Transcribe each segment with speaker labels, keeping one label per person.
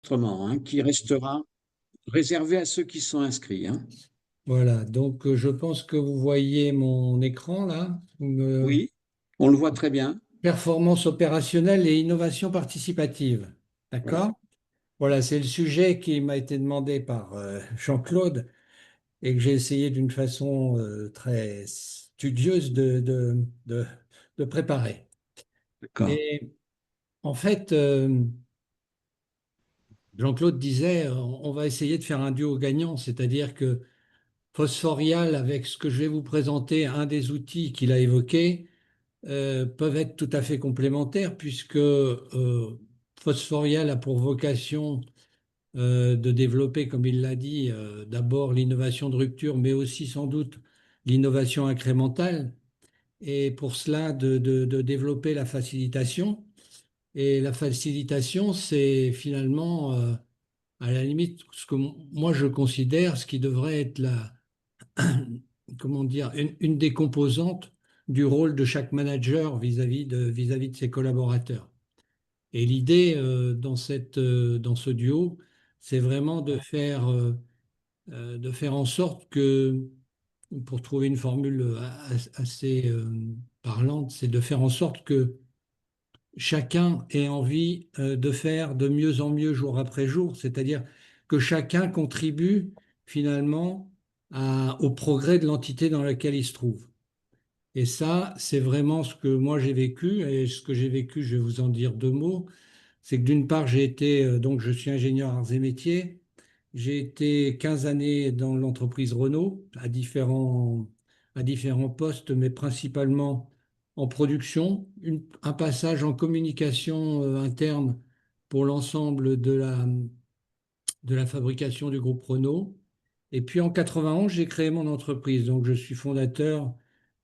Speaker 1: enregistrement, hein, qui restera réservé à ceux qui sont inscrits, hein.
Speaker 2: Voilà, donc je pense que vous voyez mon écran là.
Speaker 1: Oui, on le voit très bien.
Speaker 2: Performance opérationnelle et innovation participative.
Speaker 1: Voilà.
Speaker 2: D'accord? Voilà, c'est le sujet qui m'a été demandé par Jean-Claude et que j'ai essayé d'une façon très studieuse de préparer.
Speaker 1: D'accord.
Speaker 2: Et en fait, Jean-Claude disait, on va essayer de faire un duo gagnant, c'est-à-dire que Phosphorial, avec ce que je vais vous présenter, un des outils qu'il a évoqué, peuvent être tout à fait complémentaires puisque Phosphorial a pour vocation de développer, comme il l'a dit, d'abord l'innovation de rupture, mais aussi sans doute l'innovation incrémentale, et pour cela de développer la facilitation. Et la facilitation, c'est finalement, à la limite, ce que moi je considère ce qui devrait être comment dire, une des composantes du rôle de chaque manager vis-à-vis de ses collaborateurs. Et l'idée dans ce duo, c'est vraiment de faire en sorte que, pour trouver une formule assez parlante, c'est de faire en sorte que chacun ait envie de faire de mieux en mieux jour après jour, c'est-à-dire que chacun contribue finalement au progrès de l'entité dans laquelle il se trouve. Et ça, c'est vraiment ce que moi j'ai vécu. Et ce que j'ai vécu, je vais vous en dire deux mots. C'est que d'une part, j'ai été, donc je suis ingénieur arts et métiers. J'ai été 15 années dans l'entreprise Renault à différents postes, mais principalement en production. Un passage en communication interne pour l'ensemble de la fabrication du groupe Renault. Et puis en 91, j'ai créé mon entreprise. Donc je suis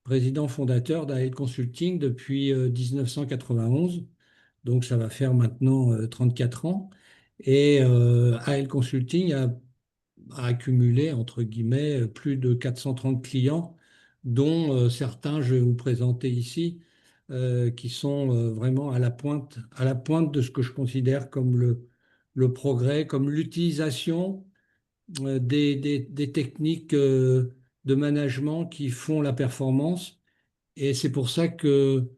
Speaker 2: président fondateur d'AL Consulting depuis 1991. Donc ça va faire maintenant 34 ans. Et AL Consulting a accumulé, entre guillemets, plus de 430 clients, dont certains, je vais vous présenter ici, qui sont vraiment à la pointe de ce que je considère comme le progrès, comme l'utilisation des techniques de management qui font la performance. Et c'est pour ça que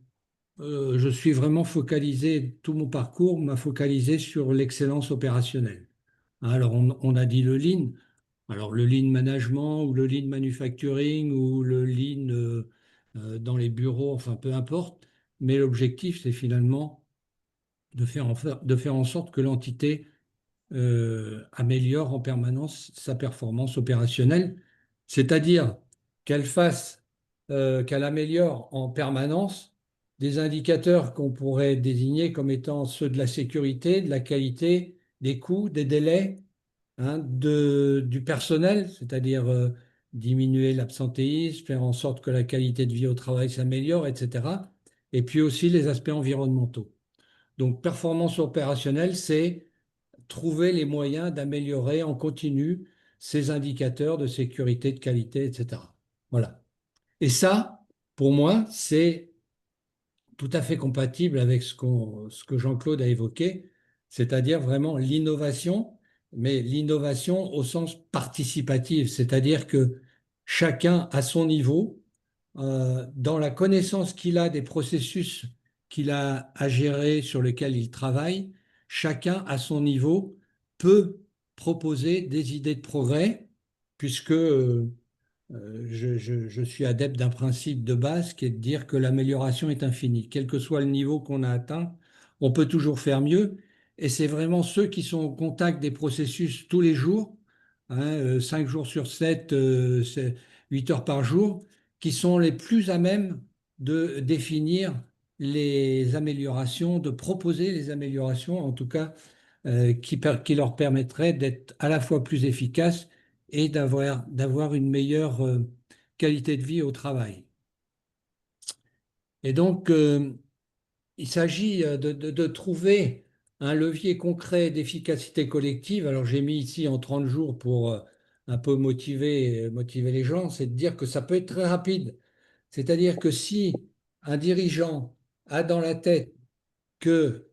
Speaker 2: je suis vraiment focalisé, tout mon parcours m'a focalisé sur l'excellence opérationnelle. Alors, on a dit le lean. Alors, le lean management ou le lean manufacturing ou le lean dans les bureaux, enfin, peu importe. Mais l'objectif, c'est finalement de faire en sorte que l'entité améliore en permanence sa performance opérationnelle, c'est-à-dire qu'elle améliore en permanence des indicateurs qu'on pourrait désigner comme étant ceux de la sécurité, de la qualité, des coûts, des délais, hein, du personnel, c'est-à-dire diminuer l'absentéisme, faire en sorte que la qualité de vie au travail s'améliore, etc. Et puis aussi les aspects environnementaux. Donc, performance opérationnelle, c'est trouver les moyens d'améliorer en continu ces indicateurs de sécurité, de qualité, etc. Voilà. Et ça, pour moi, c'est tout à fait compatible avec ce que Jean-Claude a évoqué, c'est-à-dire vraiment l'innovation, mais l'innovation au sens participatif, c'est-à-dire que chacun à son niveau, dans la connaissance qu'il a des processus qu'il a à gérer, sur lesquels il travaille, chacun à son niveau peut proposer des idées de progrès, puisque je suis adepte d'un principe de base qui est de dire que l'amélioration est infinie. Quel que soit le niveau qu'on a atteint, on peut toujours faire mieux. Et c'est vraiment ceux qui sont au contact des processus tous les jours, hein, 5 jours sur 7, 8 heures par jour, qui sont les plus à même de définir les améliorations, de proposer les améliorations, en tout cas, qui leur permettraient d'être à la fois plus efficaces et d'avoir une meilleure qualité de vie au travail. Et donc, il s'agit de trouver un levier concret d'efficacité collective. Alors, j'ai mis ici en 30 jours pour un peu motiver les gens, c'est de dire que ça peut être très rapide. C'est-à-dire que si un dirigeant a dans la tête qu'il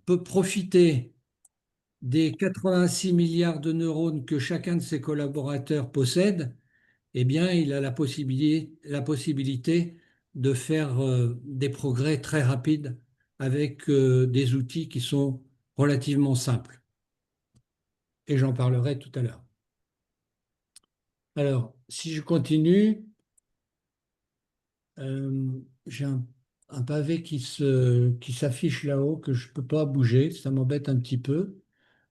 Speaker 2: peut profiter des 86 milliards de neurones que chacun de ses collaborateurs possède, eh bien, il a la possibilité de faire des progrès très rapides avec des outils qui sont relativement simples. Et j'en parlerai tout à l'heure. Alors, si je continue, euh, j'ai un pavé qui s'affiche là-haut que je ne peux pas bouger, ça m'embête un petit peu.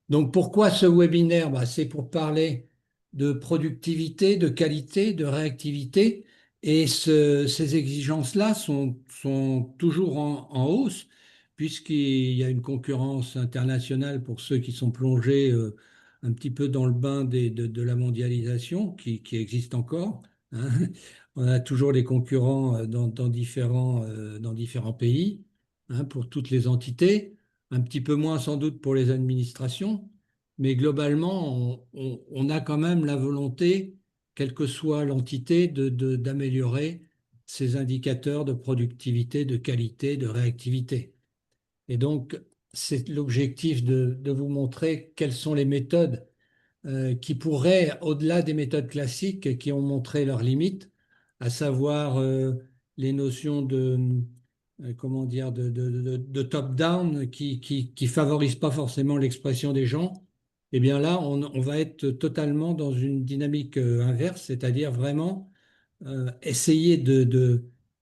Speaker 2: Donc pourquoi ce webinaire? Bah, c'est pour parler de productivité, de qualité, de réactivité. Et ces exigences-là sont toujours en hausse, puisqu'il y a une concurrence internationale pour ceux qui sont plongés un petit peu dans le bain de la mondialisation, qui existe encore, hein. On a toujours des concurrents dans différents pays, hein, pour toutes les entités, un petit peu moins sans doute pour les administrations, mais globalement, on a quand même la volonté, quelle que soit l'entité, d'améliorer ces indicateurs de productivité, de qualité, de réactivité. Et donc, c'est l'objectif de vous montrer quelles sont les méthodes qui pourraient, au-delà des méthodes classiques qui ont montré leurs limites, à savoir les notions comment dire, de top-down qui favorisent pas forcément l'expression des gens. Eh bien là, on va être totalement dans une dynamique inverse, c'est-à-dire vraiment essayer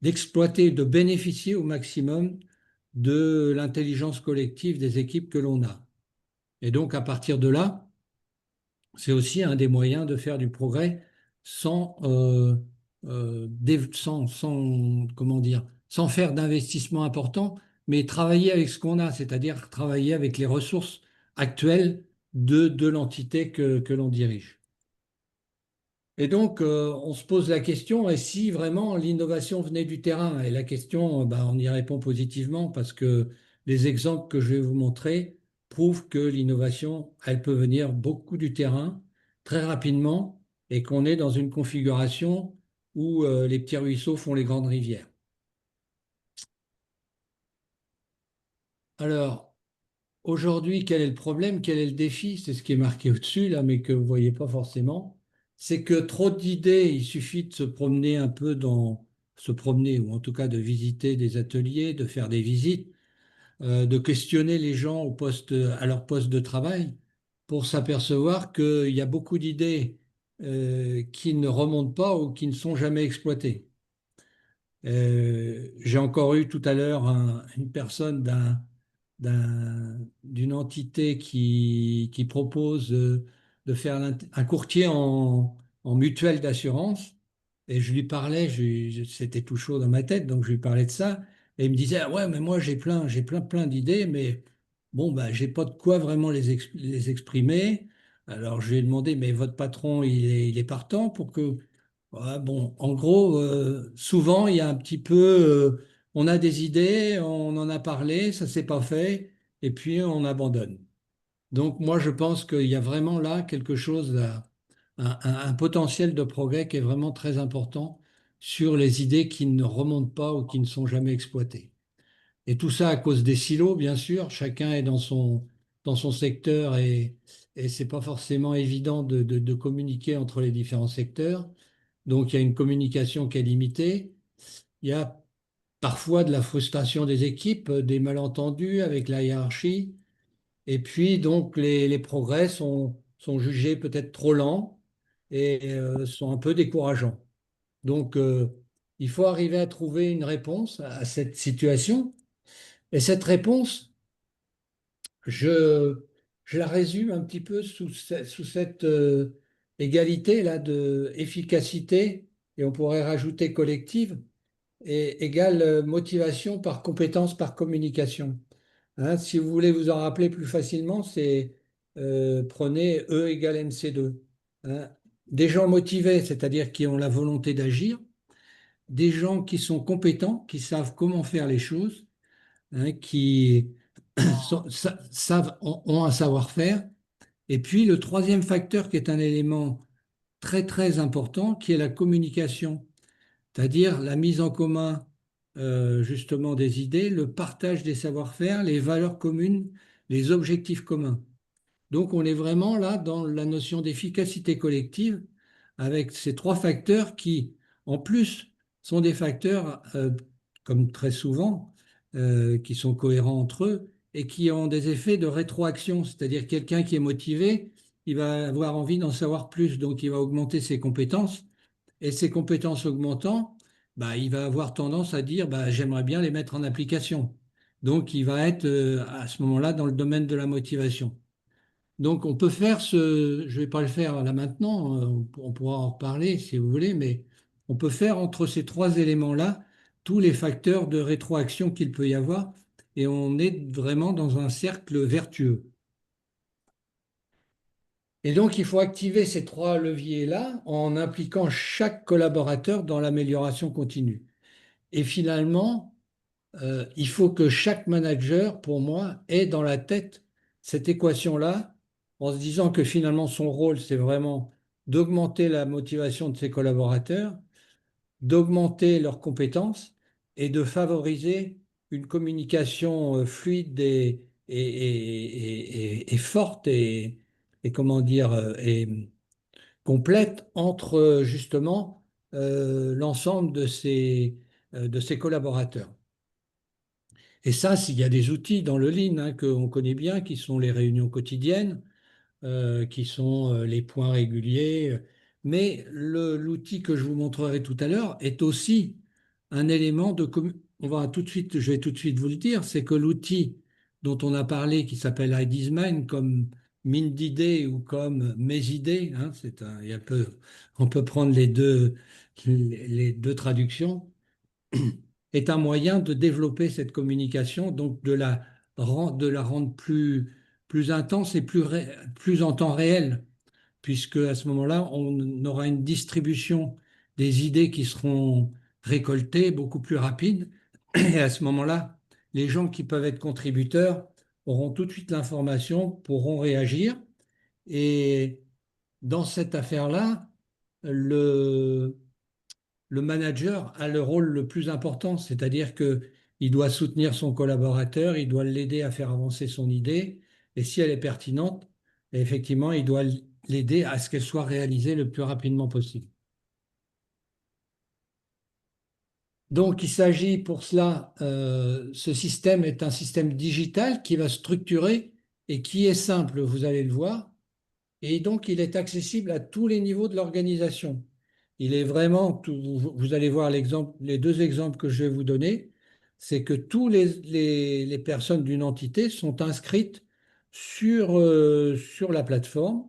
Speaker 2: d'exploiter, de bénéficier au maximum de l'intelligence collective des équipes que l'on a. Et donc, à partir de là, c'est aussi un des moyens de faire du progrès comment dire, sans faire d'investissement important, mais travailler avec ce qu'on a, c'est-à-dire travailler avec les ressources actuelles de l'entité que l'on dirige. Et donc, on se pose la question, et si vraiment l'innovation venait du terrain? Et la question, ben, on y répond positivement parce que les exemples que je vais vous montrer prouvent que l'innovation, elle peut venir beaucoup du terrain, très rapidement, et qu'on est dans une configuration où les petits ruisseaux font les grandes rivières. Alors, aujourd'hui, quel est le problème? Quel est le défi? C'est ce qui est marqué au-dessus, là, mais que vous ne voyez pas forcément. C'est que trop d'idées, il suffit de se promener un peu se promener, ou en tout cas de visiter des ateliers, de faire des visites, de questionner les gens à leur poste de travail, pour s'apercevoir qu'il y a beaucoup d'idées qui ne remontent pas ou qui ne sont jamais exploitées. J'ai encore eu tout à l'heure une personne d'une entité qui propose de faire un courtier en mutuelle d'assurance. Et je lui parlais, c'était tout chaud dans ma tête, donc je lui parlais de ça. Et il me disait, ah ouais, mais moi plein d'idées, mais bon, bah, j'ai pas de quoi vraiment les exprimer. Alors je lui ai demandé, mais votre patron, il est partant pour que ouais, bon, en gros, souvent, il y a un petit peu, on a des idées, on en a parlé, ça s'est pas fait, et puis on abandonne. Donc, moi, je pense qu'il y a vraiment là quelque chose, un potentiel de progrès qui est vraiment très important sur les idées qui ne remontent pas ou qui ne sont jamais exploitées. Et tout ça à cause des silos, bien sûr. Chacun est dans son secteur et c'est pas forcément évident de communiquer entre les différents secteurs. Donc, il y a une communication qui est limitée. Il y a parfois de la frustration des équipes, des malentendus avec la hiérarchie. Et puis, donc, les progrès sont jugés peut-être trop lents et sont un peu décourageants. Donc, il faut arriver à trouver une réponse à cette situation. Et cette réponse, je, je la résume un petit peu sous cette égalité-là de efficacité, et on pourrait rajouter collective, et égale motivation par compétence par communication. Hein, si vous voulez vous en rappeler plus facilement, c'est prenez E égale MC2. Hein. Des gens motivés, c'est-à-dire qui ont la volonté d'agir, des gens qui sont compétents, qui savent comment faire les choses, hein, qui ont un savoir-faire. Et puis le troisième facteur qui est un élément très très important, qui est la communication, c'est-à-dire la mise en commun justement des idées, le partage des savoir-faire, les valeurs communes, les objectifs communs. Donc, on est vraiment là dans la notion d'efficacité collective avec ces trois facteurs qui, en plus, sont des facteurs, comme très souvent, qui sont cohérents entre eux et qui ont des effets de rétroaction. C'est-à-dire quelqu'un qui est motivé, il va avoir envie d'en savoir plus, donc il va augmenter ses compétences. Et ses compétences augmentant, bah, il va avoir tendance à dire bah, j'aimerais bien les mettre en application. Donc, il va être à ce moment-là dans le domaine de la motivation. Donc, on peut faire je ne vais pas le faire là maintenant, on pourra en reparler si vous voulez, mais on peut faire entre ces trois éléments-là tous les facteurs de rétroaction qu'il peut y avoir, et on est vraiment dans un cercle vertueux. Et donc, il faut activer ces trois leviers-là en impliquant chaque collaborateur dans l'amélioration continue. Et finalement, il faut que chaque manager, pour moi, ait dans la tête cette équation-là, en se disant que finalement, son rôle, c'est vraiment d'augmenter la motivation de ses collaborateurs, d'augmenter leurs compétences et de favoriser une communication fluide et forte et comment dire, et complète entre justement l'ensemble de ces collaborateurs. Et ça, s'il y a des outils dans le Lean hein, qu'on connaît bien, qui sont les réunions quotidiennes, qui sont les points réguliers. Mais l'outil que je vous montrerai tout à l'heure est aussi un élément de on va tout de suite, je vais tout de suite vous le dire, c'est que l'outil dont on a parlé, qui s'appelle Ideas Mind, comme mine d'idées ou comme mes idées, hein, il y a on peut prendre les deux traductions est un moyen de développer cette communication, donc de la rendre plus intense et plus en temps réel, puisque à ce moment-là, on aura une distribution des idées qui seront récoltées beaucoup plus rapide. Et à ce moment-là, les gens qui peuvent être contributeurs auront tout de suite l'information, pourront réagir. Et dans cette affaire-là, le, le manager a le rôle le plus important, c'est-à-dire que il doit soutenir son collaborateur, il doit l'aider à faire avancer son idée, et si elle est pertinente, effectivement, il doit l'aider à ce qu'elle soit réalisée le plus rapidement possible. Donc, il s'agit pour cela, ce système est un système digital qui va structurer et qui est simple, vous allez le voir, et donc il est accessible à tous les niveaux de l'organisation. Il est vraiment, vous allez voir les deux exemples que je vais vous donner, c'est que les personnes d'une entité sont inscrites sur la plateforme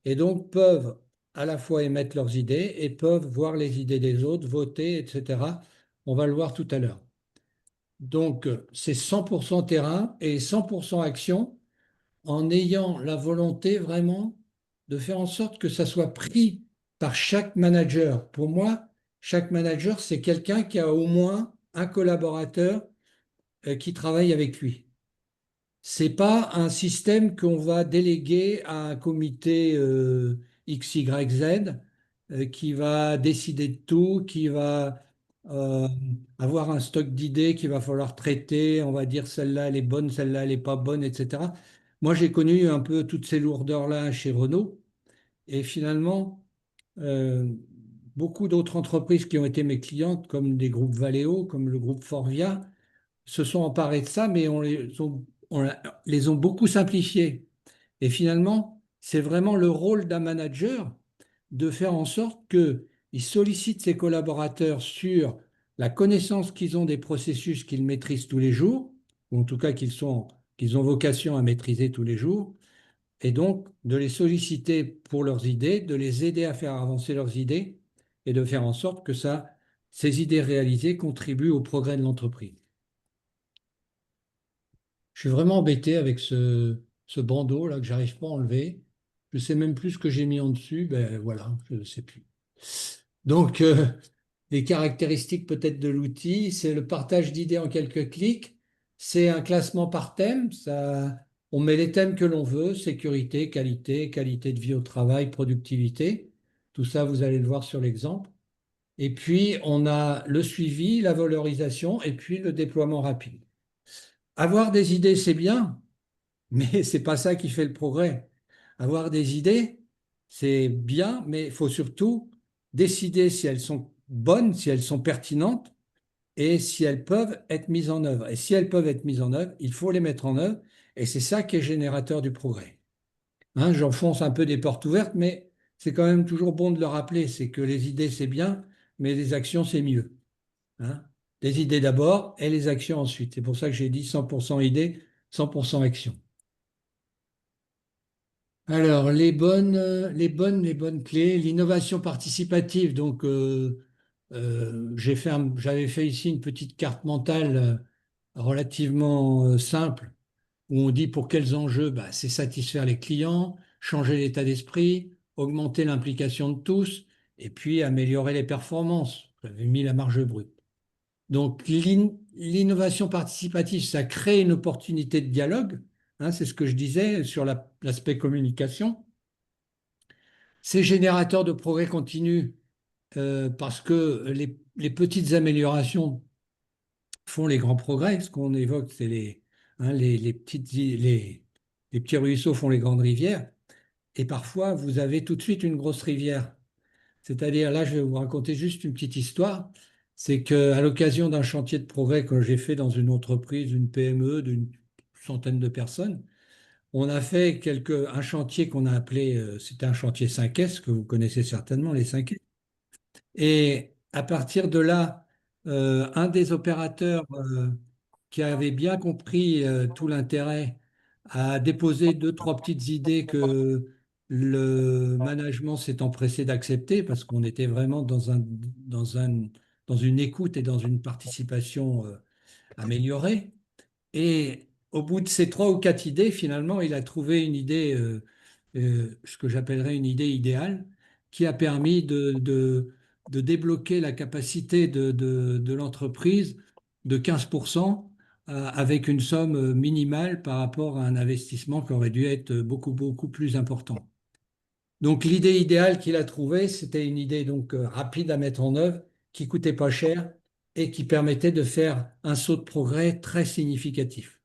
Speaker 2: et donc peuvent à la fois émettre leurs idées et peuvent voir les idées des autres, voter, etc. On va le voir tout à l'heure. Donc, c'est 100% terrain et 100% action en ayant la volonté vraiment de faire en sorte que ça soit pris par chaque manager. Pour moi, chaque manager, c'est quelqu'un qui a au moins un collaborateur qui travaille avec lui. C'est pas un système qu'on va déléguer à un comité X, Y, Z qui va décider de tout, qui va euh, avoir un stock d'idées qu'il va falloir traiter. On va dire celle-là, elle est bonne, celle-là, elle n'est pas bonne, etc. Moi, j'ai connu un peu toutes ces lourdeurs-là chez Renault et finalement, euh, beaucoup d'autres entreprises qui ont été mes clientes, comme des groupes Valeo, comme le groupe Forvia, se sont emparés de ça, mais les ont beaucoup simplifiés. Et finalement, c'est vraiment le rôle d'un manager de faire en sorte qu'il sollicite ses collaborateurs sur la connaissance qu'ils ont des processus qu'ils maîtrisent tous les jours, ou en tout cas qu'ils ont vocation à maîtriser tous les jours, et donc de les solliciter pour leurs idées, de les aider à faire avancer leurs idées, et de faire en sorte que ces idées réalisées contribuent au progrès de l'entreprise. Je suis vraiment embêté avec ce bandeau là que j'arrive pas à enlever. Je sais même plus ce que j'ai mis en dessus. Ben voilà, je ne sais plus. Donc, les caractéristiques peut-être de l'outil, c'est le partage d'idées en quelques clics. C'est un classement par thème. On met les thèmes que l'on veut, sécurité, qualité, qualité de vie au travail, productivité. Tout ça, vous allez le voir sur l'exemple. Et puis, on a le suivi, la valorisation et puis le déploiement rapide. Avoir des idées, c'est bien, mais c'est pas ça qui fait le progrès. Avoir des idées, c'est bien, mais il faut surtout décider si elles sont bonnes, si elles sont pertinentes et si elles peuvent être mises en œuvre. Et si elles peuvent être mises en œuvre, il faut les mettre en œuvre et c'est ça qui est générateur du progrès. Hein, j'enfonce un peu des portes ouvertes, mais c'est quand même toujours bon de le rappeler, c'est que les idées, c'est bien, mais les actions, c'est mieux. Hein. Les idées d'abord et les actions ensuite. C'est pour ça que j'ai dit 100% idées, 100% action. Alors, les bonnes clés, l'innovation participative. Donc, j'avais fait ici une petite carte mentale relativement simple où on dit pour quels enjeux, bah, c'est satisfaire les clients, changer l'état d'esprit, augmenter l'implication de tous et puis améliorer les performances. J'avais mis la marge brute. Donc, l'innovation participative, ça crée une opportunité de dialogue. Hein, c'est ce que je disais sur l'aspect communication. C'est générateur de progrès continu parce que les petites améliorations font les grands progrès. Ce qu'on évoque, c'est les petits ruisseaux font les grandes rivières. Et parfois, vous avez tout de suite une grosse rivière. C'est-à-dire, là, je vais vous raconter juste une petite histoire. C'est qu'à l'occasion d'un chantier de progrès que j'ai fait dans une entreprise, une PME d'une centaine de personnes, on a fait un chantier qu'on a appelé, c'était un chantier 5S, que vous connaissez certainement, les 5S. Et à partir de là, un des opérateurs qui avait bien compris tout l'intérêt a déposé deux, trois petites idées que le management s'est empressé d'accepter parce qu'on était vraiment dans une écoute et dans une participation améliorée. Et au bout de ces trois ou quatre idées, finalement, il a trouvé une idée, ce que j'appellerais une idée idéale, qui a permis de débloquer la capacité de l'entreprise de 15% avec une somme minimale par rapport à un investissement qui aurait dû être beaucoup, beaucoup plus important. Donc l'idée idéale qu'il a trouvée, c'était une idée donc rapide à mettre en œuvre, qui coûtait pas cher et qui permettait de faire un saut de progrès très significatif.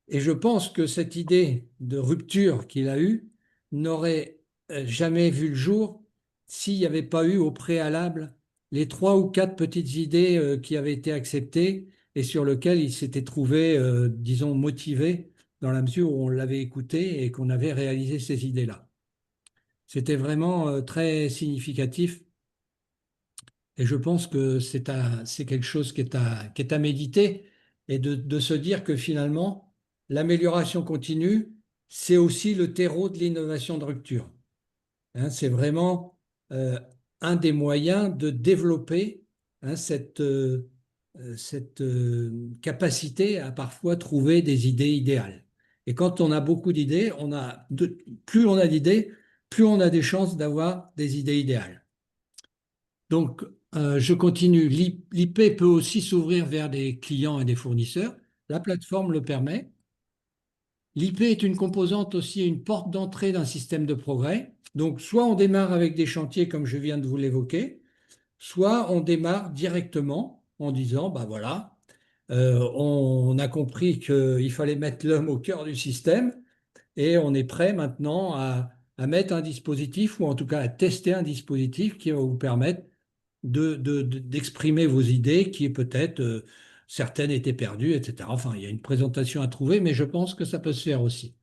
Speaker 2: Et je pense que cette idée de rupture qu'il a eue n'aurait jamais vu le jour s'il n'y avait pas eu au préalable les trois ou quatre petites idées qui avaient été acceptées et sur lesquelles il s'était trouvé, disons, motivé dans la mesure où on l'avait écouté et qu'on avait réalisé ces idées-là. C'était vraiment très significatif et je pense que c'est quelque chose qui est à méditer et de se dire que finalement, l'amélioration continue, c'est aussi le terreau de l'innovation de rupture. Hein, c'est vraiment euh, un des moyens de développer hein, cette capacité à parfois trouver des idées idéales. Et quand on a beaucoup d'idées, plus on a d'idées, plus on a des chances d'avoir des idées idéales. Donc, je continue. L'IP peut aussi s'ouvrir vers des clients et des fournisseurs. La plateforme le permet. L'IP est une composante aussi, une porte d'entrée d'un système de progrès. Donc, soit on démarre avec des chantiers comme je viens de vous l'évoquer, soit on démarre directement en disant, bah voilà, on a compris qu'il fallait mettre l'homme au cœur du système et on est prêt maintenant à mettre un dispositif ou en tout cas à tester un dispositif qui va vous permettre d'exprimer vos idées qui peut-être certaines étaient perdues, etc. Enfin, il y a une présentation à trouver, mais je pense que ça peut se faire aussi.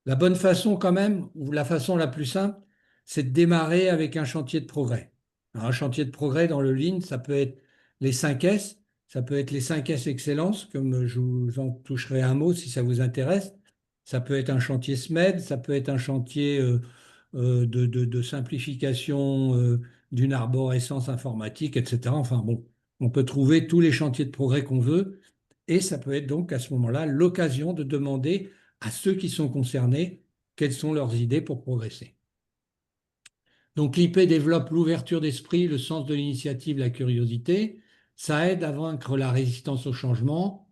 Speaker 2: La bonne façon quand même, ou la façon la plus simple, c'est de démarrer avec un chantier de progrès. Alors, un chantier de progrès dans le Lean, ça peut être les 5S, ça peut être les 5S Excellence, comme je vous en toucherai un mot si ça vous intéresse. Ça peut être un chantier SMED, ça peut être un chantier de simplification d'une arborescence informatique, etc. Enfin bon, on peut trouver tous les chantiers de progrès qu'on veut, et ça peut être donc à ce moment-là l'occasion de demander à ceux qui sont concernés quelles sont leurs idées pour progresser. Donc l'IP développe l'ouverture d'esprit, le sens de l'initiative, la curiosité. Ça aide à vaincre la résistance au changement,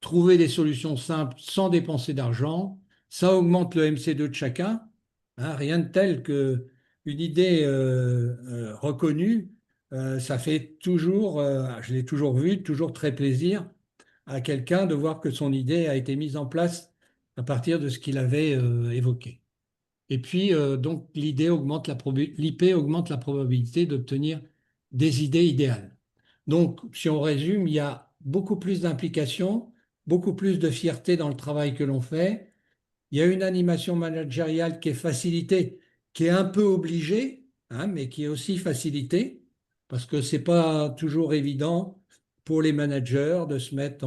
Speaker 2: trouver des solutions simples sans dépenser d'argent. Ça augmente le MC2 de chacun. Hein, rien de tel que une idée reconnue, ça fait toujours, je l'ai toujours vu, toujours très plaisir à quelqu'un de voir que son idée a été mise en place à partir de ce qu'il avait évoqué. Et puis, donc, l'IP augmente la probabilité d'obtenir des idées idéales. Donc, si on résume, il y a beaucoup plus d'implication, beaucoup plus de fierté dans le travail que l'on fait. Il y a une animation managériale qui est facilitée, qui est un peu obligée, hein, mais qui est aussi facilitée, parce que ce n'est pas toujours évident pour les managers de se mettre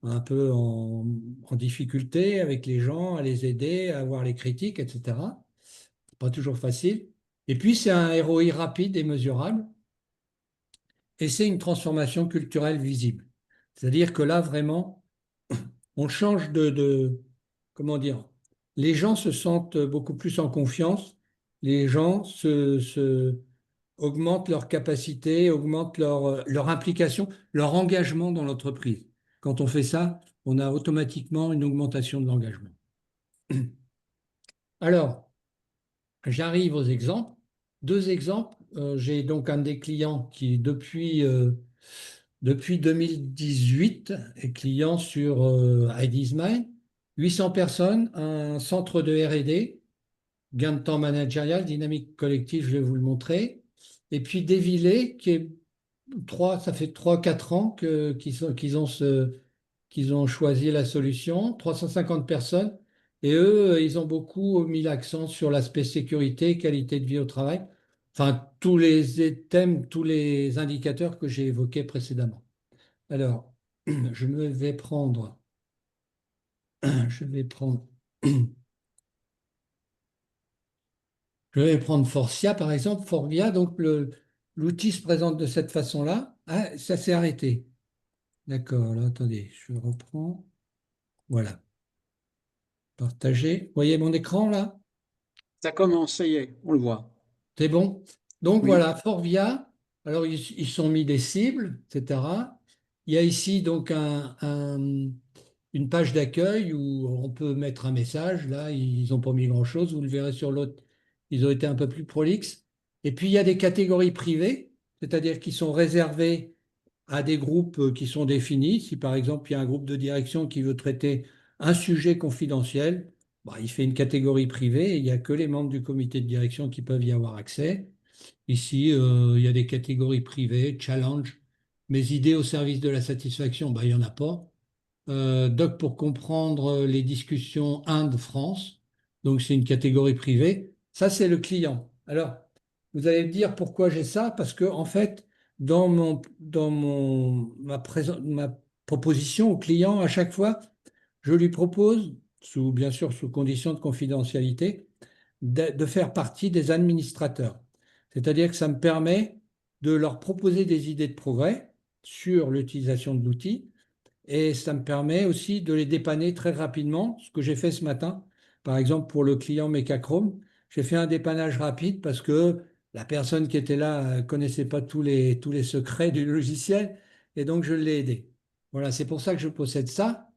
Speaker 2: un peu en difficulté avec les gens, à les aider, à avoir les critiques, etc. Pas toujours facile. Et puis, c'est un ROI rapide et mesurable, et c'est une transformation culturelle visible. C'est-à-dire que là, vraiment, on change comment dire, les gens se sentent beaucoup plus en confiance, les gens augmentent leur capacité, augmentent leur implication, leur engagement dans l'entreprise. Quand on fait ça, on a automatiquement une augmentation de l'engagement. Alors, j'arrive aux exemples. Deux exemples. J'ai donc un des clients qui, depuis 2018, est client sur IDsmile. 800 personnes, un centre de R&D, gain de temps managérial, dynamique collective, je vais vous le montrer. Et puis Dévillé, ça fait 3 4 ans qu'ils ont choisi la solution, 350 personnes. Et eux, ils ont beaucoup mis l'accent sur l'aspect sécurité, qualité de vie au travail. Enfin, tous les thèmes, tous les indicateurs que j'ai évoqués précédemment. Alors, je me vais prendre, je vais prendre, je vais prendre Forcia par exemple. Forvia, donc l'outil se présente de cette façon-là. Ah, ça s'est arrêté. D'accord, alors attendez, je reprends. Voilà, partager. Vous voyez mon écran là?
Speaker 1: Ça commence, ça y est, on le voit.
Speaker 2: C'est bon. Donc
Speaker 1: Oui.
Speaker 2: voilà, Forvia. Alors ils sont mis des cibles, etc. Il y a ici donc une page d'accueil où on peut mettre un message. Là, ils n'ont pas mis grand-chose. Vous le verrez sur l'autre. Ils ont été un peu plus prolixes. Et puis il y a des catégories privées, c'est-à-dire qui sont réservées à des groupes qui sont définis. Si par exemple il y a un groupe de direction qui veut traiter un sujet confidentiel, bah, il fait une catégorie privée et il n'y a que les membres du comité de direction qui peuvent y avoir accès. Ici, il y a des catégories privées, challenge, mes idées au service de la satisfaction, bah, il n'y en a pas. Doc pour comprendre les discussions Inde-France, donc c'est une catégorie privée. Ça, c'est le client. Alors, vous allez me dire pourquoi j'ai ça, parce que en fait, ma proposition au client, à chaque fois, je lui propose, bien sûr sous condition de confidentialité, de faire partie des administrateurs. C'est-à-dire que ça me permet de leur proposer des idées de progrès sur l'utilisation de l'outil et ça me permet aussi de les dépanner très rapidement, ce que j'ai fait ce matin. Par exemple, pour le client Mecachrome, j'ai fait un dépannage rapide parce que la personne qui était là ne connaissait pas tous les secrets du logiciel et donc je l'ai aidé. Voilà, c'est pour ça que je possède ça.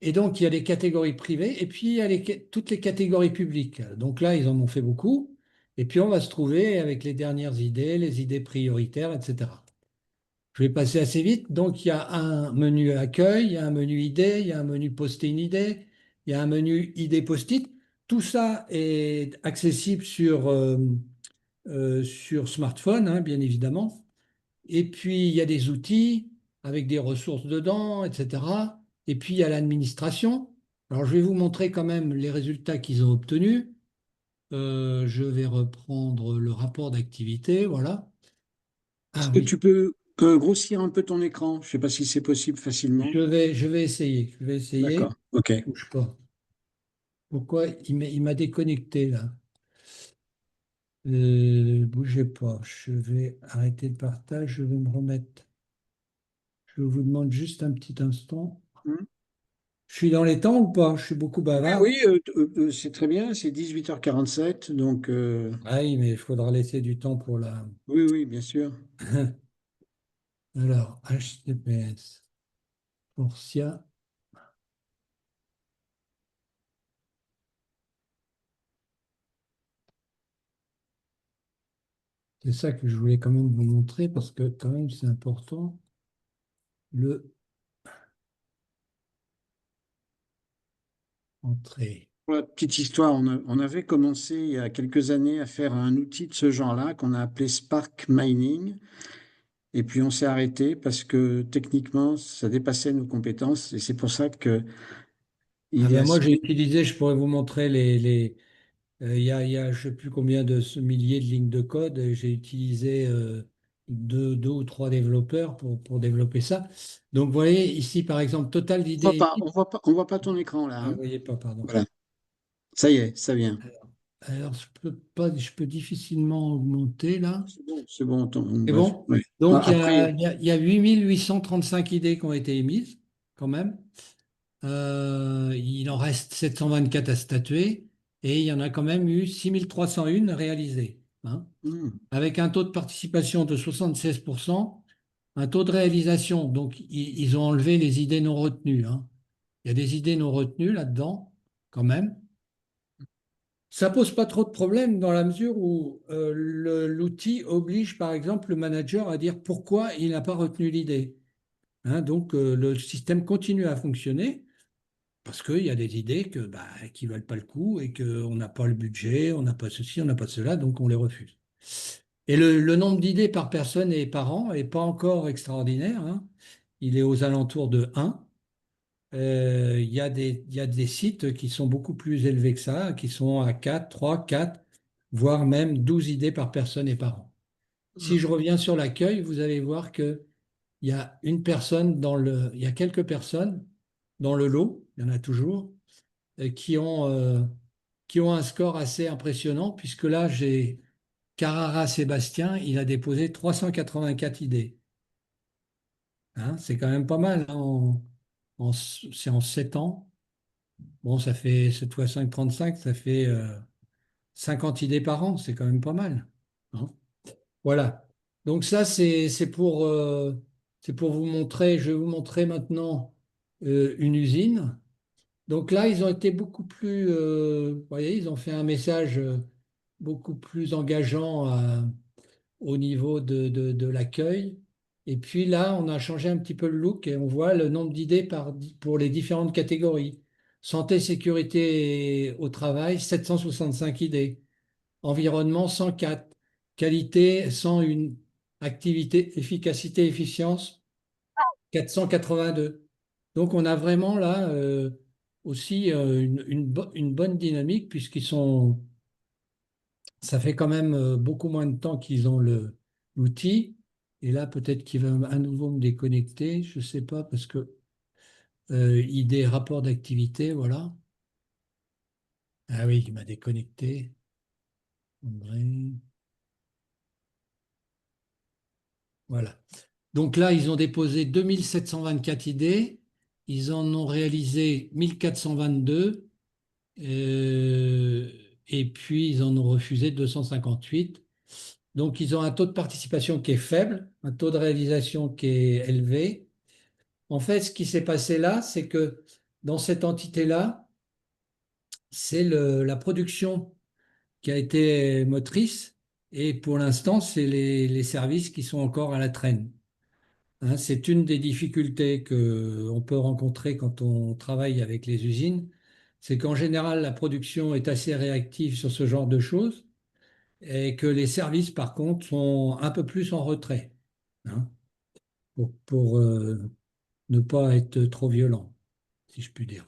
Speaker 2: Et donc, il y a les catégories privées et puis il y a toutes les catégories publiques. Donc là, ils en ont fait beaucoup. Et puis, on va se trouver avec les dernières idées, les idées prioritaires, etc. Je vais passer assez vite. Donc, il y a un menu accueil, il y a un menu idée, il y a un menu poster une idée, il y a un menu idée post-it. Tout ça est accessible sur smartphone, hein, bien évidemment. Et puis, il y a des outils avec des ressources dedans, etc. Et puis, il y a l'administration. Alors, je vais vous montrer quand même les résultats qu'ils ont obtenus. Je vais reprendre le rapport d'activité. Voilà.
Speaker 1: Est-ce
Speaker 2: Ah
Speaker 1: que
Speaker 2: oui,
Speaker 1: tu peux grossir un peu ton écran? Je ne sais pas si c'est possible facilement.
Speaker 2: je vais essayer. Je vais essayer.
Speaker 1: D'accord, ok.
Speaker 2: Bouge pas. Pourquoi il m'a déconnecté là? Bougez pas. Je vais arrêter le partage. Je vais me remettre. Je vous demande juste un petit instant.
Speaker 1: Hmm.
Speaker 2: Je suis dans les temps ou pas? Je suis beaucoup
Speaker 1: Oui,
Speaker 2: bavard.
Speaker 1: oui, c'est très bien, c'est 18h47, donc
Speaker 2: Ah oui, mais il faudra laisser du temps pour la.
Speaker 1: oui, oui, bien sûr.
Speaker 2: Alors, HTTPS, Forcia, c'est ça que je voulais quand même vous montrer parce que quand même c'est important. Le entrée.
Speaker 1: Pour la petite histoire, on avait commencé il y a quelques années à faire un outil de ce genre-là qu'on a appelé Spark Mining. Et puis on s'est arrêté parce que techniquement, ça dépassait nos compétences. Et c'est pour ça que
Speaker 2: Ah
Speaker 1: il est
Speaker 2: ben moi,
Speaker 1: assez.
Speaker 2: j'ai utilisé, je pourrais vous montrer il y a je ne sais plus combien de milliers de lignes de code. Et j'ai utilisé deux ou trois développeurs pour développer ça. Donc, vous voyez, ici, par exemple, total
Speaker 1: On voit
Speaker 2: d'idées
Speaker 1: pas,
Speaker 2: émises.
Speaker 1: on voit pas ton écran là,
Speaker 2: Ah, vous
Speaker 1: hein.
Speaker 2: ne voyez pas, pardon.
Speaker 1: Voilà, ça y est, ça vient.
Speaker 2: Alors, je peux difficilement augmenter là.
Speaker 1: C'est bon,
Speaker 2: C'est
Speaker 1: bref.
Speaker 2: bon?
Speaker 1: Ouais.
Speaker 2: Donc,
Speaker 1: Après,
Speaker 2: il y a 8835 idées qui ont été émises, quand même. Il en reste 724 à statuer et il y en a quand même eu 6301 réalisées, hein,
Speaker 1: hmm,
Speaker 2: avec un taux de participation de 76%, un taux de réalisation. Donc, ils ont enlevé les idées non retenues, hein. Il y a des idées non retenues là-dedans, quand même. Ça pose pas trop de problèmes dans la mesure où l'outil oblige, par exemple, le manager à dire pourquoi il n'a pas retenu l'idée, hein. Donc, le système continue à fonctionner. Parce qu'il y a des idées qui ne valent pas le coup et qu'on n'a pas le budget, on n'a pas ceci, on n'a pas cela, donc on les refuse. Et le nombre d'idées par personne et par an n'est pas encore extraordinaire, hein. Il est aux alentours de 1. Il y a des sites qui sont beaucoup plus élevés que ça, qui sont à 4, 3, 4, voire même 12 idées par personne et par an. Si je reviens sur l'accueil, vous allez voir que il y a quelques personnes dans le lot, il y en a toujours, euh, qui ont, euh, qui ont un score assez impressionnant, puisque là, j'ai Carrara Sébastien, il a déposé 384 idées, hein. C'est quand même pas mal, hein, c'est en 7 ans. Bon, ça fait 7 fois 5, 35, ça fait 50 idées par an, c'est quand même pas mal, hein. Voilà. Donc ça, c'est pour vous montrer, je vais vous montrer maintenant une usine. Donc là, ils ont été beaucoup plus, vous voyez, ils ont fait un message beaucoup plus engageant au niveau de l'accueil. Et puis là, on a changé un petit peu le look et on voit le nombre d'idées pour les différentes catégories. Santé, sécurité au travail, 765 idées. Environnement, 104. Qualité, 101. Activité, efficacité, efficience, 482. Donc on a vraiment là aussi une bonne dynamique ça fait quand même beaucoup moins de temps qu'ils ont l'outil. Et là, peut-être qu'il va à nouveau me déconnecter, je ne sais pas, parce que idée, rapport d'activité, voilà. Ah oui, il m'a déconnecté. André. Voilà. Donc là, ils ont déposé 2724 idées, ils en ont réalisé 1422, euh, et puis ils en ont refusé 258. Donc ils ont un taux de participation qui est faible, un taux de réalisation qui est élevé. En fait, ce qui s'est passé là, c'est que dans cette entité-là, c'est la production qui a été motrice, et pour l'instant, c'est les services qui sont encore à la traîne. Hein, c'est une des difficultés qu'on peut rencontrer quand on travaille avec les usines, c'est qu'en général, la production est assez réactive sur ce genre de choses et que les services, par contre, sont un peu plus en retrait, hein, pour ne pas être trop violent, si je puis dire.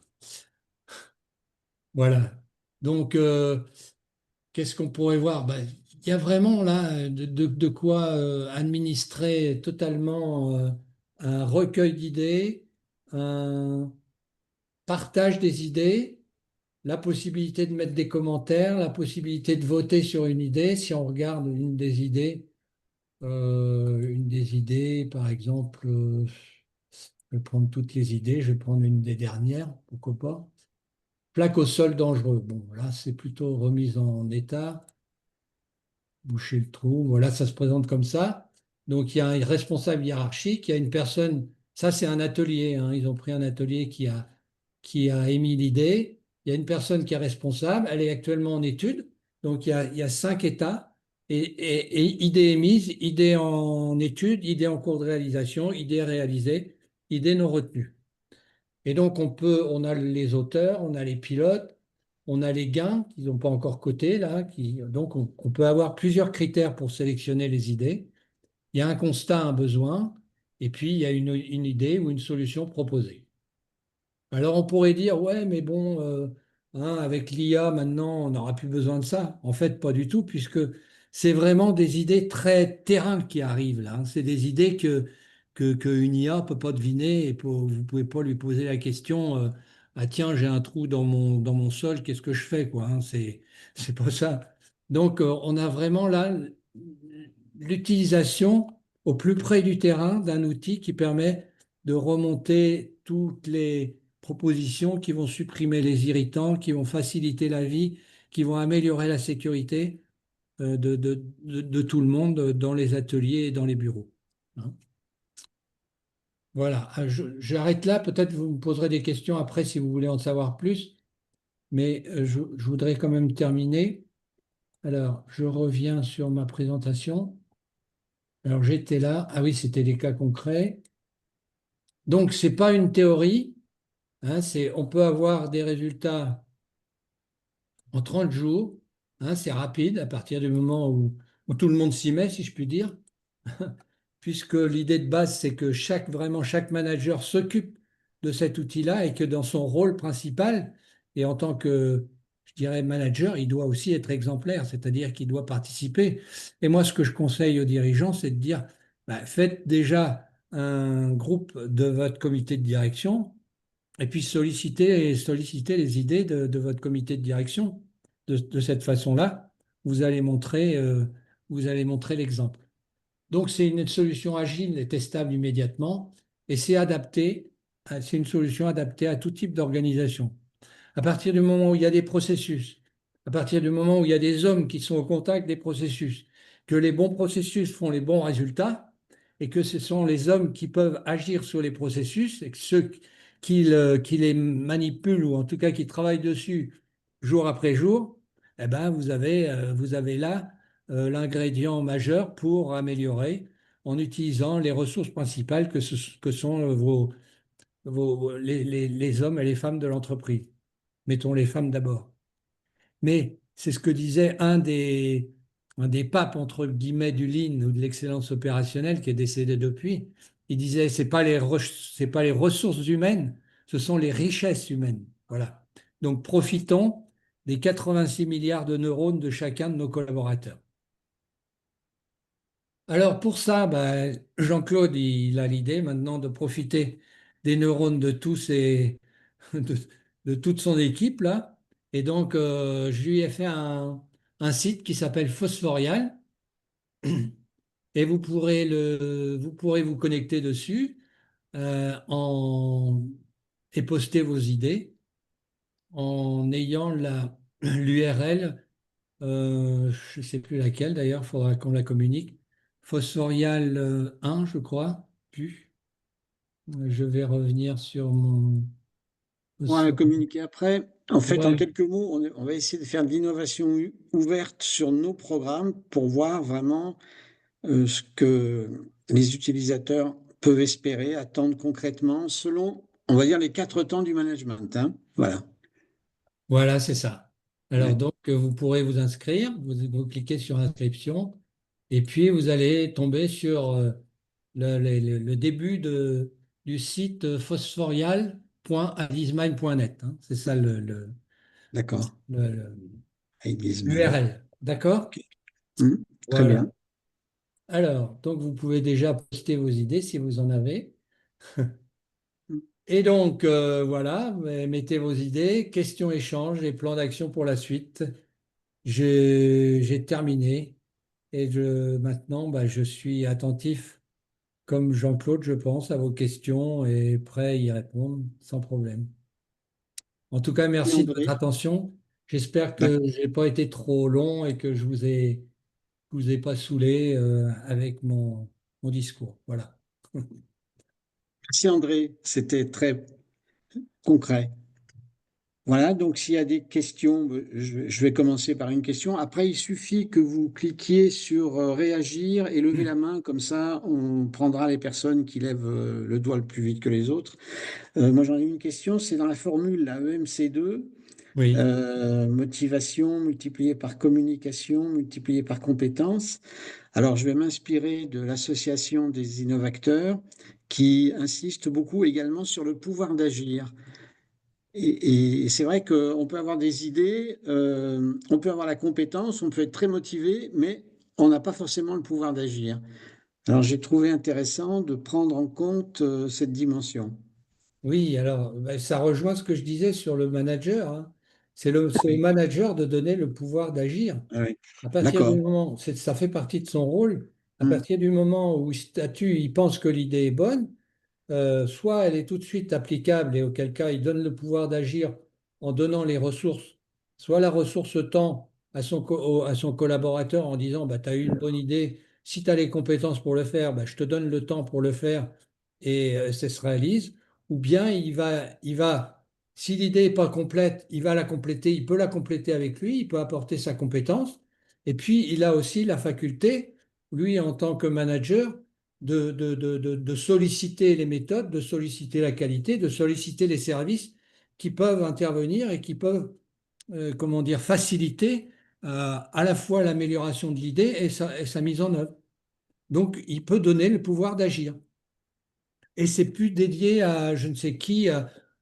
Speaker 2: Voilà. Donc, qu'est-ce qu'on pourrait voir? Ben, il y a vraiment là de quoi administrer totalement un recueil d'idées, un partage des idées, la possibilité de mettre des commentaires, la possibilité de voter sur une idée. Si on regarde une des idées, par exemple, je vais prendre toutes les idées, je vais prendre une des dernières, pourquoi pas. Plaque au sol dangereux. Bon, là, c'est plutôt remise en état. Boucher le trou. Voilà, ça se présente comme ça. Donc, il y a un responsable hiérarchique, il y a une personne, ça c'est un atelier, hein. Ils ont pris un atelier qui a émis l'idée. Il y a une personne qui est responsable, elle est actuellement en étude. Donc, il y a 5 états. Et idée émise, idée en étude, idée en cours de réalisation, idée réalisée, idée non retenue. Et donc, on a les auteurs, on a les pilotes, on a les gains qu'ils n'ont pas encore cotés là, donc on peut avoir plusieurs critères pour sélectionner les idées. Il y a un constat, un besoin, et puis il y a une idée ou une solution proposée. Alors on pourrait dire, ouais, mais bon, hein, avec l'IA maintenant, on n'aura plus besoin de ça. En fait, pas du tout, puisque c'est vraiment des idées très terrain qui arrivent là, hein. C'est des idées qu'une IA ne peut pas deviner et vous ne pouvez pas lui poser la question, ah tiens, j'ai un trou dans mon sol, qu'est-ce que je fais, quoi, hein, c'est pas ça. Donc on a vraiment là l'utilisation au plus près du terrain d'un outil qui permet de remonter toutes les propositions qui vont supprimer les irritants, qui vont faciliter la vie, qui vont améliorer la sécurité de tout le monde dans les ateliers et dans les bureaux. Hein. Voilà. J'arrête là. Peut-être vous me poserez des questions après si vous voulez en savoir plus, mais je voudrais quand même terminer. Alors, je reviens sur ma présentation. Alors, j'étais là. Ah oui, c'était des cas concrets. Donc, c'est pas une théorie. Hein, on peut avoir des résultats en 30 jours. Hein, c'est rapide à partir du moment où tout le monde s'y met, si je puis dire, puisque l'idée de base, c'est que vraiment chaque manager s'occupe de cet outil-là et que dans son rôle principal, et en tant que, je dirais, manager, il doit aussi être exemplaire, c'est-à-dire qu'il doit participer. Et moi, ce que je conseille aux dirigeants, c'est de dire, bah, faites déjà un groupe de votre comité de direction et puis solliciter les idées de votre comité de direction. De cette façon-là, vous allez montrer l'exemple. Donc, c'est une solution agile et testable immédiatement, et c'est une solution adaptée à tout type d'organisation. À partir du moment où il y a des processus, à partir du moment où il y a des hommes qui sont au contact des processus, que les bons processus font les bons résultats, et que ce sont les hommes qui peuvent agir sur les processus, et que ceux qui les manipulent, ou en tout cas qui travaillent dessus jour après jour, eh ben vous avez là l'ingrédient majeur pour améliorer en utilisant les ressources principales que sont les hommes et les femmes de l'entreprise. Mettons les femmes d'abord. Mais c'est ce que disait un des papes, entre guillemets, du Lean ou de l'excellence opérationnelle qui est décédé depuis. Il disait, c'est pas les ressources humaines, ce sont les richesses humaines. Voilà. Donc profitons des 86 milliards de neurones de chacun de nos collaborateurs. Alors pour ça, ben, Jean-Claude, il a l'idée maintenant de profiter des neurones de de, de toute son équipe là. Et donc je lui ai fait un site qui s'appelle Phosphorial et vous pourrez vous connecter dessus euh, en, et poster vos idées en ayant l'URL, je ne sais plus laquelle d'ailleurs, il faudra qu'on la communique. Phosphorial 1, je crois, plus. Je vais revenir sur mon.
Speaker 1: On va la communiquer après. En fait, en
Speaker 2: Ouais,
Speaker 1: quelques mots, on va essayer de faire de l'innovation ouverte sur nos programmes pour voir vraiment ce que les utilisateurs peuvent espérer, attendre concrètement, selon, on va dire, les quatre temps du management, hein. Voilà.
Speaker 2: voilà, c'est ça. Alors
Speaker 1: Ouais.
Speaker 2: donc, vous pourrez vous inscrire, vous cliquez sur inscription, et puis vous allez tomber sur le début du site phosphorial.adismine.net, hein. C'est ça
Speaker 1: D'accord.
Speaker 2: le-
Speaker 1: Avec Griezmann.
Speaker 2: l'URL. D'accord?
Speaker 1: Ok. Très
Speaker 2: Voilà.
Speaker 1: bien.
Speaker 2: Alors, donc vous pouvez déjà poster vos idées si vous en avez.
Speaker 1: Mm.
Speaker 2: Et donc, voilà, mettez vos idées, questions, échanges et plans d'action pour la suite. J'ai terminé et maintenant, bah, je suis attentif, comme Jean-Claude, je pense, à vos questions et prêt à y répondre sans problème. En tout cas,
Speaker 1: Et
Speaker 2: merci de votre
Speaker 1: André,
Speaker 2: attention. J'espère
Speaker 1: bah,
Speaker 2: que je n'ai pas été trop long et que vous ai pas saoulé avec mon discours. Voilà.
Speaker 1: merci André, c'était très concret. Voilà, donc s'il y a des questions, je vais commencer par une question. Après, il suffit que vous cliquiez sur réagir et lever la main, comme ça, on prendra les personnes qui lèvent le doigt le plus vite que les autres. Moi, j'en ai une question, c'est dans la formule, la EMC2.
Speaker 2: Oui,
Speaker 1: Motivation multipliée par communication multipliée par compétence. Alors, je vais m'inspirer de l'association des innovateurs qui insiste beaucoup également sur le pouvoir d'agir. Et c'est vrai qu'on peut avoir des idées, on peut avoir la compétence, on peut être très motivé, mais on n'a pas forcément le pouvoir d'agir. Alors, j'ai trouvé intéressant de prendre en compte cette dimension.
Speaker 2: oui, alors ben, ça rejoint ce que je disais sur le manager, hein. C'est au
Speaker 1: Oui,
Speaker 2: manager de donner le pouvoir d'agir.
Speaker 1: oui.
Speaker 2: À partir du
Speaker 1: D'accord.
Speaker 2: moment, ça fait partie de son rôle, à
Speaker 1: Mm.
Speaker 2: partir du moment où il statue, il pense que l'idée est bonne, soit elle est tout de suite applicable et auquel cas il donne le pouvoir d'agir en donnant les ressources, soit la ressource temps à son collaborateur en disant bah, tu as eu une bonne idée, si tu as les compétences pour le faire, bah, je te donne le temps pour le faire et ça se réalise, ou bien si l'idée n'est pas complète, il va la compléter, il peut la compléter avec lui, il peut apporter sa compétence, et puis il a aussi la faculté, lui en tant que manager, de solliciter les méthodes, de solliciter la qualité, de solliciter les services qui peuvent intervenir et qui peuvent, comment dire, faciliter à la fois l'amélioration de l'idée et sa mise en œuvre. Donc, il peut donner le pouvoir d'agir. Et c'est plus dédié à je ne sais qui,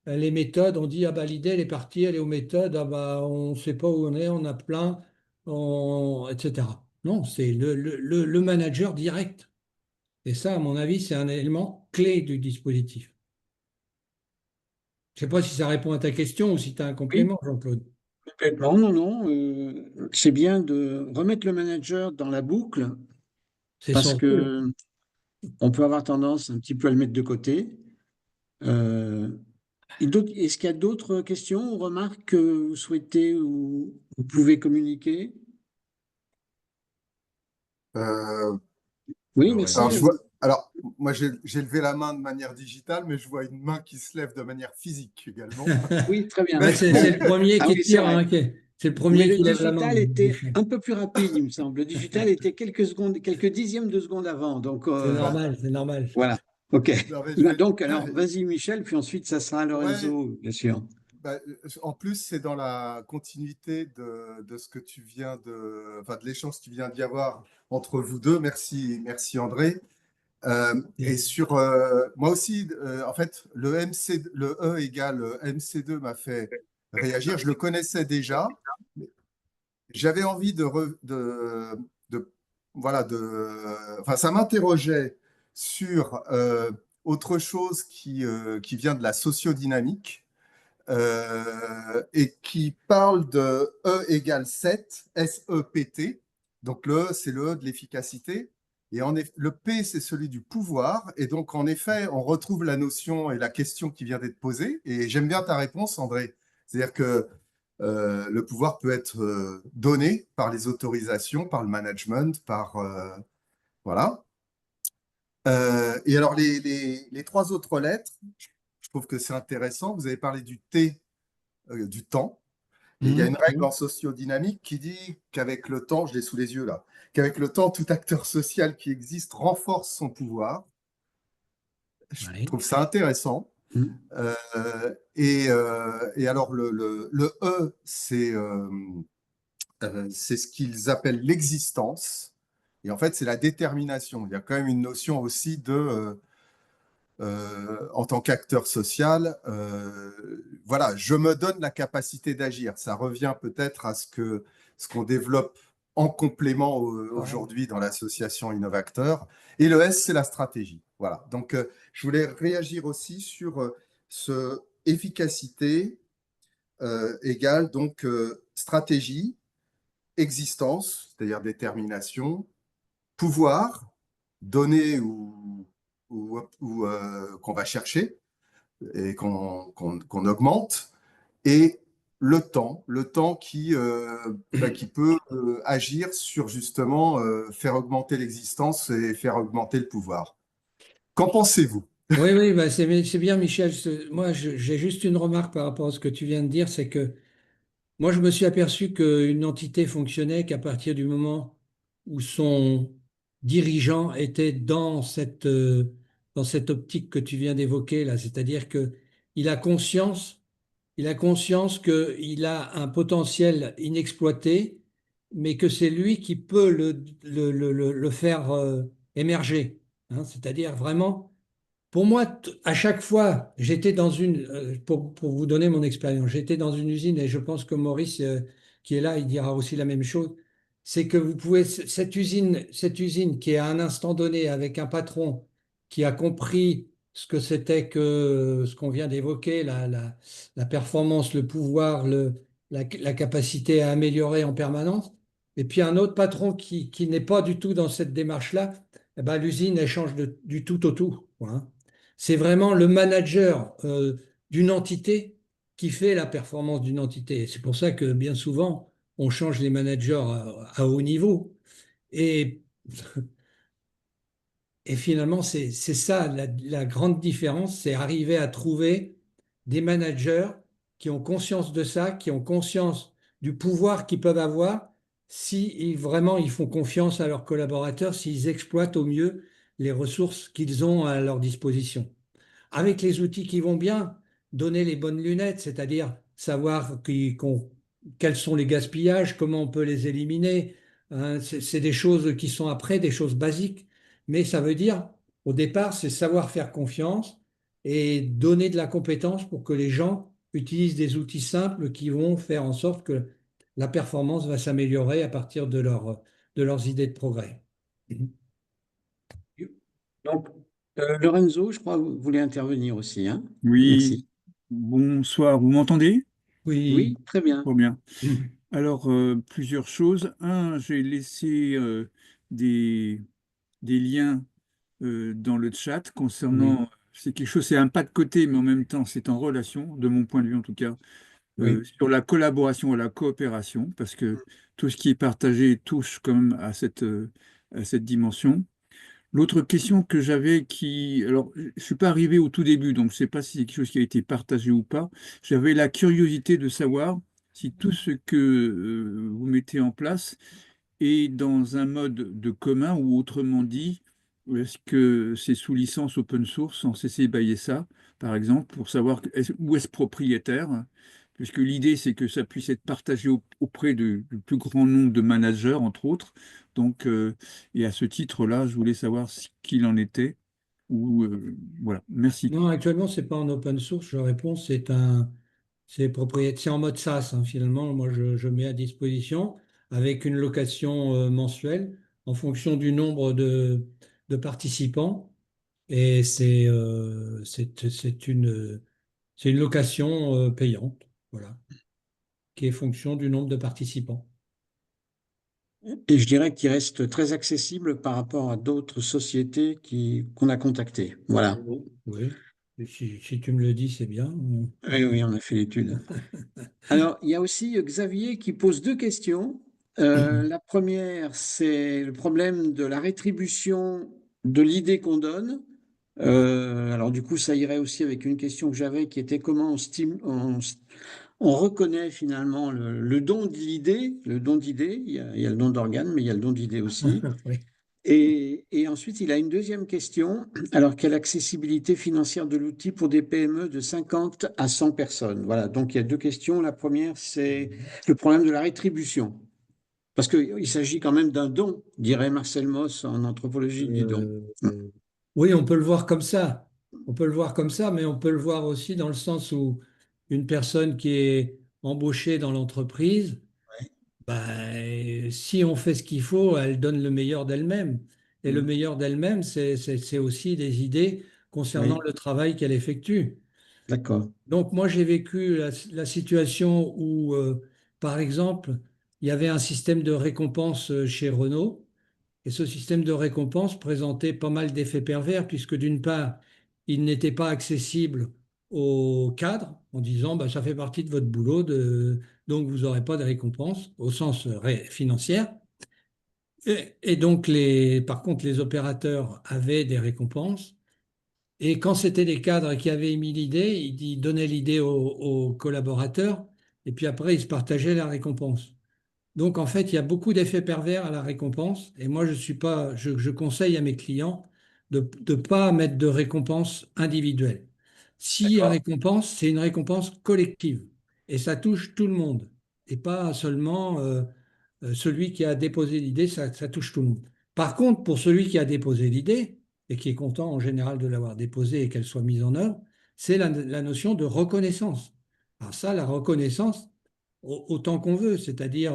Speaker 2: les méthodes. On dit, ah bah, l'idée, elle est partie, elle est aux méthodes, ah bah, on ne sait pas où on est, on a plein, etc. Non, c'est le manager direct. Et ça, à mon avis, c'est un élément clé du dispositif. Je ne sais pas si ça répond à ta question ou si tu as un
Speaker 1: Oui,
Speaker 2: complément, Jean-Claude.
Speaker 1: complètement. Non, non. C'est bien de remettre le manager dans la boucle
Speaker 2: C'est
Speaker 1: parce
Speaker 2: son rôle.
Speaker 1: que on peut avoir tendance un petit peu à le mettre de côté. Euh, Est-ce qu'il y a d'autres questions ou remarques que vous souhaitez ou vous pouvez communiquer?
Speaker 3: Euh,
Speaker 1: Oui,
Speaker 3: alors,
Speaker 1: merci.
Speaker 3: moi, j'ai levé la main de manière digitale, mais je vois une main qui se lève de manière physique également.
Speaker 1: Oui, très bien.
Speaker 2: Ouais, c'est
Speaker 1: Bon,
Speaker 2: le premier
Speaker 1: ah
Speaker 2: qui
Speaker 1: oui, c'est
Speaker 2: tire,
Speaker 1: vrai.
Speaker 2: hein, c'est le
Speaker 1: Mais
Speaker 2: premier
Speaker 1: le
Speaker 2: qui lève la main,
Speaker 1: digital était
Speaker 2: Michel.
Speaker 1: un peu plus rapide, il me semble. Le digital était quelques secondes, quelques dixièmes de seconde avant. Donc,
Speaker 2: C'est normal, c'est normal.
Speaker 1: voilà. OK.
Speaker 3: Non, mais
Speaker 1: Bah, donc, alors, vas-y, Michel, puis ensuite, ça sera
Speaker 3: ouais,
Speaker 1: Lorenzo, bien sûr.
Speaker 3: bah, en plus, c'est dans la continuité de ce que tu viens enfin, de l'échange qui vient d'y avoir entre vous deux. Merci, merci André. Et sur moi aussi, en fait, le E égale MC2 m'a fait réagir. Je le connaissais déjà. J'avais envie de- voilà, enfin, ça m'interrogeait sur autre chose qui vient de la sociodynamique et qui parle de E égale 7, S-E-P-T. Donc le E, c'est le E de l'efficacité. Et le P, c'est celui du pouvoir. Et donc, en effet, on retrouve la notion et la question qui vient d'être posée. Et j'aime bien ta réponse, André. C'est-à-dire que le pouvoir peut être donné par les autorisations, par le management, voilà. Et alors, les trois autres lettres, je trouve que c'est intéressant. Vous avez parlé du T, du temps. Et il y a une
Speaker 2: Mhm.
Speaker 3: règle en sociodynamique qui dit qu'avec le temps, je l'ai sous les yeux là, qu'avec le temps, tout acteur social qui existe renforce son pouvoir. Je
Speaker 2: Oui.
Speaker 3: trouve ça intéressant.
Speaker 1: Mm.
Speaker 3: Et alors, le E, c'est ce qu'ils appellent l'existence. Et en fait, c'est la détermination. Il y a quand même une notion aussi en tant qu'acteur social, voilà, je me donne la capacité d'agir. Ça revient peut-être à ce qu'on développe en complément
Speaker 2: Ouais.
Speaker 3: aujourd'hui dans l'association Innovacteur. Et le S, c'est la stratégie. Voilà. Donc, je voulais réagir aussi sur ce efficacité égale donc stratégie, existence, c'est-à-dire détermination, pouvoir, donner ou qu'on va chercher et qu'on augmente, et le temps qui peut agir sur justement faire augmenter l'existence et faire augmenter le pouvoir. Qu'en pensez-vous?
Speaker 2: Oui, oui, bah c'est bien, Michel. Moi, j'ai juste une remarque par rapport à ce que tu viens de dire, c'est que moi, je me suis aperçu qu'une entité fonctionnait qu'à partir du moment où son dirigeant était dans cette optique que tu viens d'évoquer là, c'est-à-dire que il a conscience il a conscience qu'il a un potentiel inexploité, mais que c'est lui qui peut le faire émerger, hein. C'est-à-dire vraiment, pour moi, à chaque fois, j'étais dans pour vous donner mon expérience, j'étais dans une usine et je pense que Maurice, qui est là, il dira aussi la même chose. C'est que vous pouvez, cette usine qui est à un instant donné avec un patron qui a compris ce que c'était que ce qu'on vient d'évoquer, la performance, le pouvoir, la capacité à améliorer en permanence, et puis un autre patron qui n'est pas du tout dans cette démarche-là, eh ben, l'usine, elle change du tout au tout, quoi, hein. C'est vraiment le manager d'une entité qui fait la performance d'une entité. C'est pour ça que bien souvent, on change les managers à haut niveau. Et, et finalement, c'est ça la grande différence, c'est arriver à trouver des managers qui ont conscience de ça, qui ont conscience du pouvoir qu'ils peuvent avoir si vraiment ils font confiance à leurs collaborateurs, s'ils exploitent au mieux les ressources qu'ils ont à leur disposition avec les outils qui vont bien, donner les bonnes lunettes, c'est-à-dire savoir quels sont les gaspillages, comment on peut les éliminer, hein. C'est des choses qui sont après, des choses basiques, mais ça veut dire, au départ, c'est savoir faire confiance et donner de la compétence pour que les gens utilisent des outils simples qui vont faire en sorte que la performance va s'améliorer à partir de leurs idées de progrès.
Speaker 1: Donc, Lorenzo, je crois que vous voulez intervenir aussi, hein?
Speaker 4: Oui,
Speaker 1: Merci.
Speaker 4: bonsoir, vous m'entendez?
Speaker 2: Oui.
Speaker 1: Oui, très bien.
Speaker 4: Trop bien. Alors, plusieurs choses. Un, j'ai laissé des, des liens dans le chat
Speaker 1: Oui,
Speaker 4: concernant, c'est quelque chose, c'est un pas de côté, mais en même temps, c'est en relation, de mon point de vue en tout cas,
Speaker 1: oui.
Speaker 4: sur la collaboration et la coopération, parce que tout ce qui est partagé touche quand même à cette dimension. L'autre question que j'avais alors, je ne suis pas arrivé au tout début, donc je ne sais pas si c'est quelque chose qui a été partagé ou pas. J'avais la curiosité de savoir si tout ce que vous mettez en place est dans un mode de commun ou autrement dit, est-ce que c'est sous licence open source en CC BY SA, par exemple, pour savoir où est-ce propriétaire, puisque l'idée c'est que ça puisse être partagé auprès du plus grand nombre de managers, entre autres. Donc, et à ce titre-là, je voulais savoir ce qu'il en était. Ou voilà, merci.
Speaker 2: Non, actuellement, c'est pas en open source. Je réponds, c'est en mode SaaS, hein, finalement. Moi, je mets à disposition avec une location mensuelle en fonction du nombre de participants. Et c'est une location payante, voilà, qui est fonction du nombre de participants.
Speaker 1: Et je dirais qu'il reste très accessible par rapport à d'autres sociétés qu'on a contactées. Voilà.
Speaker 2: Oui. Oui. Et si tu me le dis, c'est bien.
Speaker 1: Oui, oui, on a fait l'étude. Alors, il y a aussi Xavier qui pose deux questions. La première, c'est le problème de la rétribution de l'idée qu'on donne. Alors, du coup, ça irait aussi avec une question que j'avais qui était comment on reconnaît finalement le don de l'idée, le don d'idée. Il y a le don d'organe, mais il y a le don d'idée aussi.
Speaker 2: Oui.
Speaker 1: Et ensuite, il a une deuxième question. Alors, quelle accessibilité financière de l'outil pour des PME de 50 à 100 personnes? Voilà, donc il y a deux questions. La première, c'est le problème de la rétribution. Parce qu'il s'agit quand même d'un don, dirait Marcel Mauss en anthropologie du don.
Speaker 2: Oui, on peut le voir comme ça. On peut le voir comme ça, mais on peut le voir aussi dans le sens où une personne qui est embauchée dans l'entreprise, ben, si on fait ce qu'il faut, elle donne le meilleur d'elle-même. Et le
Speaker 1: Mm.
Speaker 2: meilleur d'elle-même, c'est aussi des idées concernant
Speaker 1: Oui,
Speaker 2: le travail qu'elle effectue.
Speaker 1: d'accord.
Speaker 2: Donc moi, j'ai vécu la situation où, par exemple, il y avait un système de récompense chez Renault. Et ce système de récompense présentait pas mal d'effets pervers, puisque d'une part, il n'était pas accessible aux cadres en disant bah, ça fait partie de votre boulot, donc vous n'aurez pas de récompense au sens financier. Et donc, par contre, les opérateurs avaient des récompenses. Et quand c'était les cadres qui avaient émis l'idée, ils donnaient l'idée aux collaborateurs, et puis après, ils se partageaient la récompense. Donc, en fait, il y a beaucoup d'effets pervers à la récompense. Et moi, je suis pas, je conseille à mes clients de ne pas mettre de récompense individuelle. si la
Speaker 3: D'accord.
Speaker 2: récompense, c'est une récompense collective et ça touche tout le monde et pas seulement celui qui a déposé l'idée, ça touche tout le monde. Par contre, pour celui qui a déposé l'idée et qui est content en général de l'avoir déposée et qu'elle soit mise en œuvre, c'est la notion de reconnaissance. Alors ça, la reconnaissance, autant qu'on veut, c'est-à-dire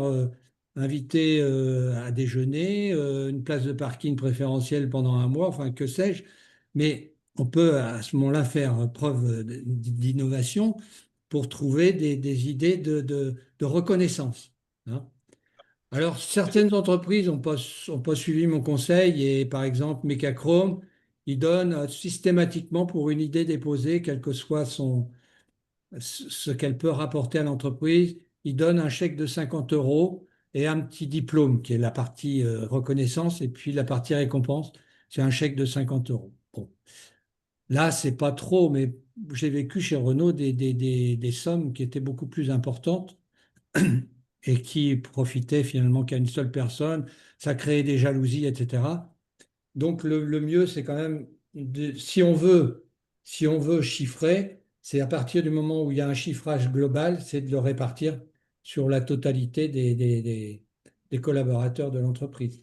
Speaker 2: inviter à déjeuner, une place de parking préférentielle pendant un mois, enfin que sais-je, mais on peut à ce moment-là faire preuve d'innovation pour trouver des idées de reconnaissance, hein. Alors, certaines entreprises n'ont pas suivi mon conseil et par exemple, Mecachrome, il donne systématiquement pour une idée déposée, quel que soit ce qu'elle peut rapporter à l'entreprise, il donne un chèque de 50 euros et un petit diplôme qui est la partie reconnaissance et puis la partie récompense, c'est un chèque de 50 euros. Bon. Là, c'est pas trop, mais j'ai vécu chez Renault des sommes qui étaient beaucoup plus importantes et qui profitaient finalement qu'à une seule personne. Ça créait des jalousies, etc. Donc le mieux, c'est quand même, si on veut chiffrer, c'est à partir du moment où il y a un chiffrage global, c'est de le répartir sur la totalité des collaborateurs de l'entreprise.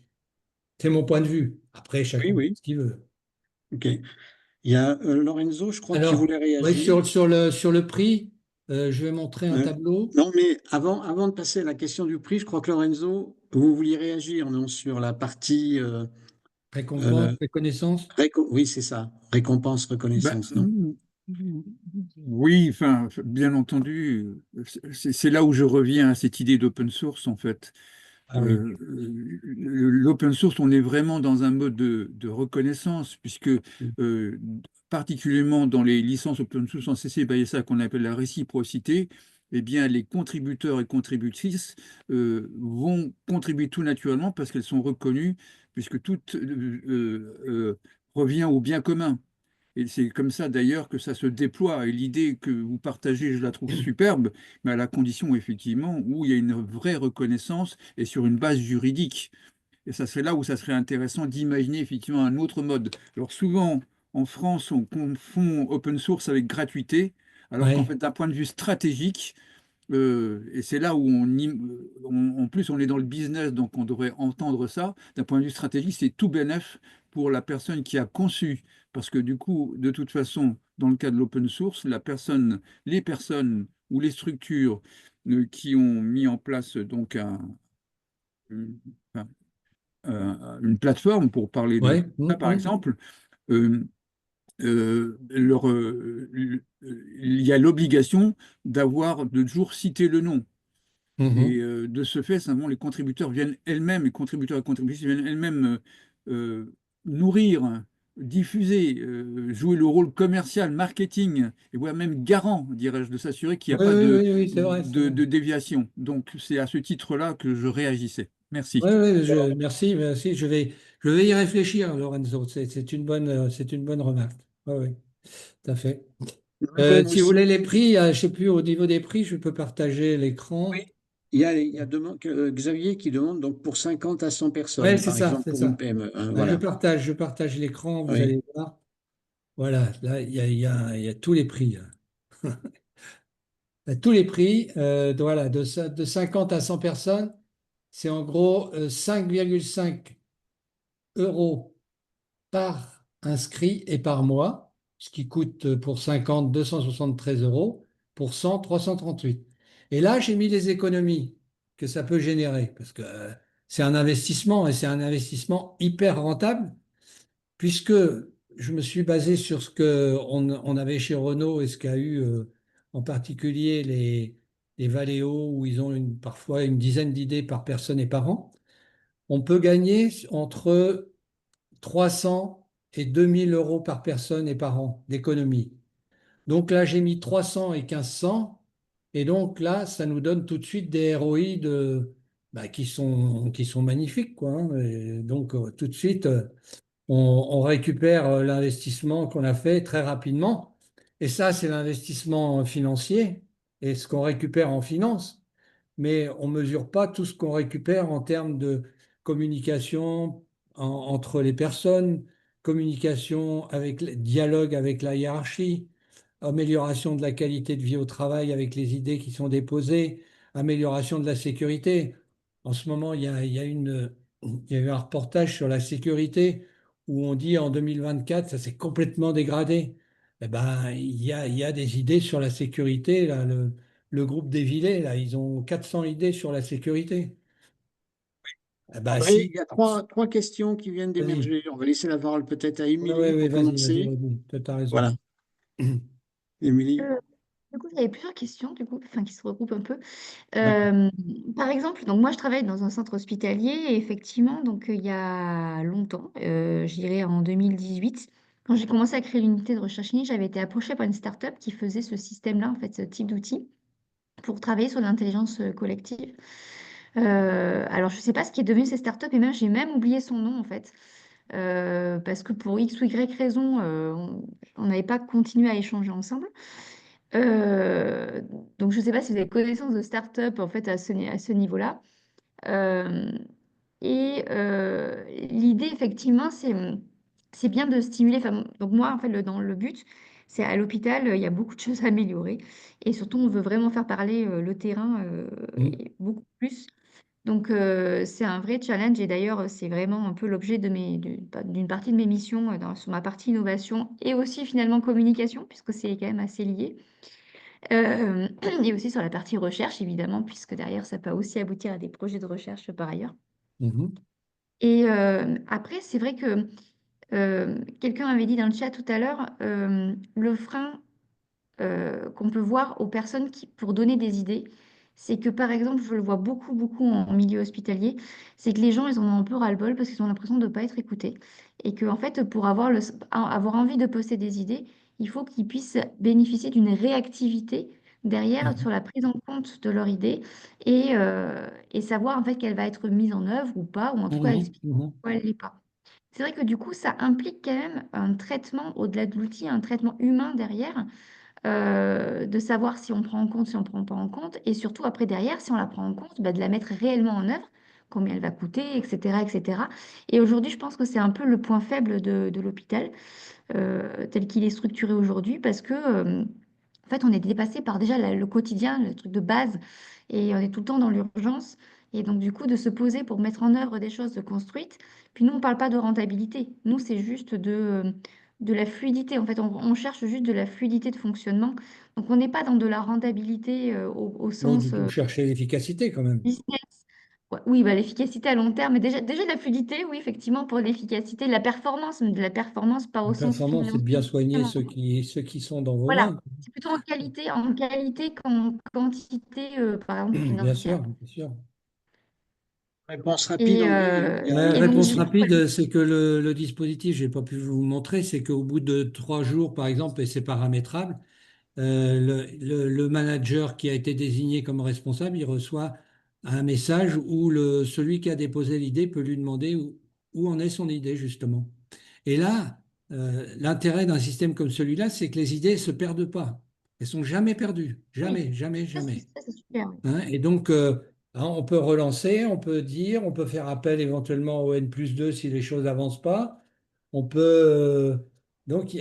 Speaker 2: C'est mon point de vue. Après,
Speaker 1: Oui,
Speaker 2: chacun fait
Speaker 1: oui.
Speaker 2: ce qu'il veut.
Speaker 1: OK. Il y a Lorenzo, je crois, qui
Speaker 2: Alors,
Speaker 1: voulait
Speaker 2: oui,
Speaker 1: réagir.
Speaker 2: sur le prix, je vais montrer un
Speaker 1: Euh,
Speaker 2: tableau.
Speaker 1: non, mais avant de passer à la question du prix, je crois que Lorenzo, vous vouliez réagir, non, sur la partie
Speaker 2: Récompense,
Speaker 1: euh,
Speaker 2: reconnaissance.
Speaker 1: oui, c'est ça, récompense,
Speaker 4: Ben,
Speaker 1: reconnaissance, non?
Speaker 4: oui, enfin, bien entendu, c'est là où je reviens à cette idée d'open source, en fait.
Speaker 2: Ah oui.
Speaker 4: L'open source, on est vraiment dans un mode de reconnaissance, puisque particulièrement dans les licences open source en CC BY SA qu'on appelle la réciprocité, eh bien, les contributeurs et contributrices vont contribuer tout naturellement parce qu'elles sont reconnues, puisque tout revient au bien commun. Et c'est comme ça d'ailleurs que ça se déploie. Et l'idée que vous partagez, je la trouve superbe, mais à la condition effectivement où il y a une vraie reconnaissance et sur une base juridique. Et ça serait là où ça serait intéressant d'imaginer effectivement un autre mode. Alors souvent, en France, on confond open source avec gratuité, alors qu'en
Speaker 2: Ouais.
Speaker 4: fait, d'un point de vue stratégique, et c'est là où en plus on est dans le business, donc on devrait entendre ça. D'un point de vue stratégique, c'est tout bénef pour la personne qui a conçu. Parce que du coup, de toute façon, dans le cas de l'open source, les personnes ou les structures qui ont mis en place donc une, enfin, une plateforme pour parler de
Speaker 2: Ouais.
Speaker 4: ça, par exemple, euh, il y a l'obligation d'avoir de toujours citer le nom. Et
Speaker 2: Mhm.
Speaker 4: de ce fait, simplement, les contributeurs viennent elles-mêmes, les contributeurs et contributrices viennent elles-mêmes nourrir, diffuser, jouer le rôle commercial, marketing, et voire même garant, dirais-je, de s'assurer qu'il n'y
Speaker 2: Oui,
Speaker 4: a pas
Speaker 2: oui, oui, oui, c'est vrai, c'est vrai.
Speaker 4: de déviation. Donc, c'est à ce titre-là que je réagissais. Merci.
Speaker 2: Oui, oui, merci, merci. Je vais y réfléchir, Lorenzo. C'est une bonne remarque. Oui, oui, tout à fait.
Speaker 1: Ben, moi
Speaker 2: Si vous
Speaker 1: aussi.
Speaker 2: voulez les prix, je ne sais plus, au niveau des prix, je peux partager
Speaker 1: Oui.
Speaker 2: l'écran.
Speaker 1: Il y a Xavier qui demande donc pour 50 à 100
Speaker 2: Oui,
Speaker 1: personnes,
Speaker 2: c'est
Speaker 1: par
Speaker 2: ça,
Speaker 1: exemple
Speaker 2: c'est
Speaker 1: pour une
Speaker 2: ça.
Speaker 1: PME, hein,
Speaker 2: Je
Speaker 1: voilà.
Speaker 2: partage, je partage l'écran, vous
Speaker 1: Oui.
Speaker 2: allez voir. Voilà, là, il y a tous les prix, là. Il y a tous les prix, voilà, de 50 à 100 personnes, c'est en gros 5,5 euros par inscrit et par mois, ce qui coûte pour 50, 273 euros, pour 100, 338. Et là, j'ai mis les économies que ça peut générer, parce que c'est un investissement et c'est un investissement hyper rentable, puisque je me suis basé sur ce qu'on avait chez Renault et ce qu'a eu en particulier les Valeo, où ils ont parfois une dizaine d'idées par personne et par an. On peut gagner entre 300 et 2000 euros par personne et par an d'économie. Donc là, j'ai mis 300 et 1500. Et donc là, ça nous donne tout de suite des ROI qui sont magnifiques, quoi, hein. Et donc tout de suite, on récupère l'investissement qu'on a fait très rapidement. Et ça, c'est l'investissement financier et ce qu'on récupère en finance. Mais on ne mesure pas tout ce qu'on récupère en termes de communication entre les personnes, communication dialogue avec la hiérarchie, amélioration de la qualité de vie au travail avec les idées qui sont déposées, amélioration de la sécurité. En ce moment, il y a eu un reportage sur la sécurité où on dit en 2024, ça s'est complètement dégradé. Eh ben, il y a des idées sur la sécurité. Là, le groupe des Villers, là, ils ont 400 idées sur la sécurité. Eh ben,
Speaker 1: André, il
Speaker 2: si,
Speaker 1: y a trois questions qui viennent
Speaker 2: vas-y.
Speaker 1: d'émerger. On va laisser la parole peut-être à
Speaker 2: Oui, oui,
Speaker 1: Émilie
Speaker 2: oui,
Speaker 1: pour
Speaker 2: vas-y,
Speaker 1: commencer.
Speaker 2: vas-y. Tu as
Speaker 1: Voilà,
Speaker 2: raison.
Speaker 1: Émilie.
Speaker 5: Euh, du coup, j'avais plusieurs questions, du coup, enfin, qui se regroupent un peu.
Speaker 1: D'accord.
Speaker 5: Euh, Par exemple, donc moi, je travaille dans un centre hospitalier et effectivement, donc il y a longtemps, je dirais en 2018, quand j'ai commencé à créer l'unité de recherche clinique, j'avais été approchée par une start-up qui faisait ce système-là, en fait, ce type d'outil pour travailler sur l'intelligence collective. Alors, je ne sais pas ce qui est devenu ces startups et même j'ai même oublié son nom, en fait. Parce que pour X ou Y raison, on n'avait pas continué à échanger ensemble. Euh, donc, je ne sais pas si vous avez connaissance de start-up en fait à ce niveau-là. Euh, L'idée, effectivement, c'est bien de stimuler. Enfin, donc, moi, en fait, dans le but, c'est à l'hôpital, il y a beaucoup de choses à améliorer. Et surtout, on veut vraiment faire parler le terrain
Speaker 2: Mm.
Speaker 5: et beaucoup plus. Donc, c'est un vrai challenge. Et d'ailleurs, c'est vraiment un peu l'objet d'une partie de mes missions sur ma partie innovation et aussi finalement communication, puisque c'est quand même assez lié. Euh, et aussi sur la partie recherche, évidemment, puisque derrière, ça peut aussi aboutir à des projets de recherche par ailleurs.
Speaker 2: Mhm.
Speaker 5: Et après, c'est vrai que quelqu'un avait dit dans le chat tout à l'heure, le frein qu'on peut voir aux personnes pour donner des idées, c'est que par exemple, je le vois beaucoup, beaucoup en milieu hospitalier, c'est que les gens, ils en ont un peu ras-le-bol parce qu'ils ont l'impression de ne pas être écoutés. Et que en fait, pour avoir envie de poster des idées, il faut qu'ils puissent bénéficier d'une réactivité derrière
Speaker 2: Mhm.
Speaker 5: sur la prise en compte de leur idée et savoir en fait qu'elle va être mise en œuvre ou pas, ou en tout cas
Speaker 2: Mhm.
Speaker 5: expliquer
Speaker 2: Mhm.
Speaker 5: pourquoi elle l'est pas. C'est vrai que du coup, ça implique quand même un traitement au-delà de l'outil, un traitement humain derrière de savoir si on prend en compte, si on ne prend pas en compte, et surtout après derrière, si on la prend en compte, bah, de la mettre réellement en œuvre, combien elle va coûter, etc., etc. Et aujourd'hui, je pense que c'est un peu le point faible de l'hôpital, tel qu'il est structuré aujourd'hui, parce que en fait, on est dépassé par déjà le quotidien, le truc de base, et on est tout le temps dans l'urgence. Et donc, du coup, de se poser pour mettre en œuvre des choses construites. Puis nous, on ne parle pas de rentabilité. Nous, c'est juste de la fluidité. En fait, on cherche juste de la fluidité de fonctionnement. Donc, on n'est pas dans de la rentabilité au
Speaker 2: Non, du
Speaker 5: sens
Speaker 2: tout, chercher l'efficacité quand même.
Speaker 5: business. Ouais, oui, bah, l'efficacité à long terme. Mais déjà de la fluidité, oui, effectivement, pour l'efficacité, de la performance, mais de la performance pas
Speaker 2: La
Speaker 5: au sens
Speaker 2: performance, c'est de bien
Speaker 5: financier.
Speaker 2: soigner ceux qui sont dans vos
Speaker 5: Voilà,
Speaker 2: mains.
Speaker 5: c'est plutôt en qualité qu'en quantité, par exemple,
Speaker 2: Bien
Speaker 5: financière.
Speaker 2: sûr, bien sûr.
Speaker 1: Réponse rapide,
Speaker 5: Et,
Speaker 1: André.
Speaker 2: La
Speaker 5: et donc,
Speaker 2: réponse
Speaker 5: du coup,
Speaker 2: rapide, c'est que le dispositif, je n'ai pas pu vous montrer, c'est qu'au bout de 3 jours, par exemple, et c'est paramétrable, le manager qui a été désigné comme responsable, il reçoit un message où celui qui a déposé l'idée peut lui demander où en est son idée, justement. Et là, l'intérêt d'un système comme celui-là, c'est que les idées ne se perdent pas. Elles sont jamais perdues.
Speaker 5: oui,
Speaker 2: Jamais, jamais,
Speaker 5: ça,
Speaker 2: jamais.
Speaker 5: c'est super. Oui.
Speaker 2: Hein, et donc, hein, on peut relancer, on peut dire, on peut faire appel éventuellement au N+2 si les choses n'avancent pas. On peut. Donc,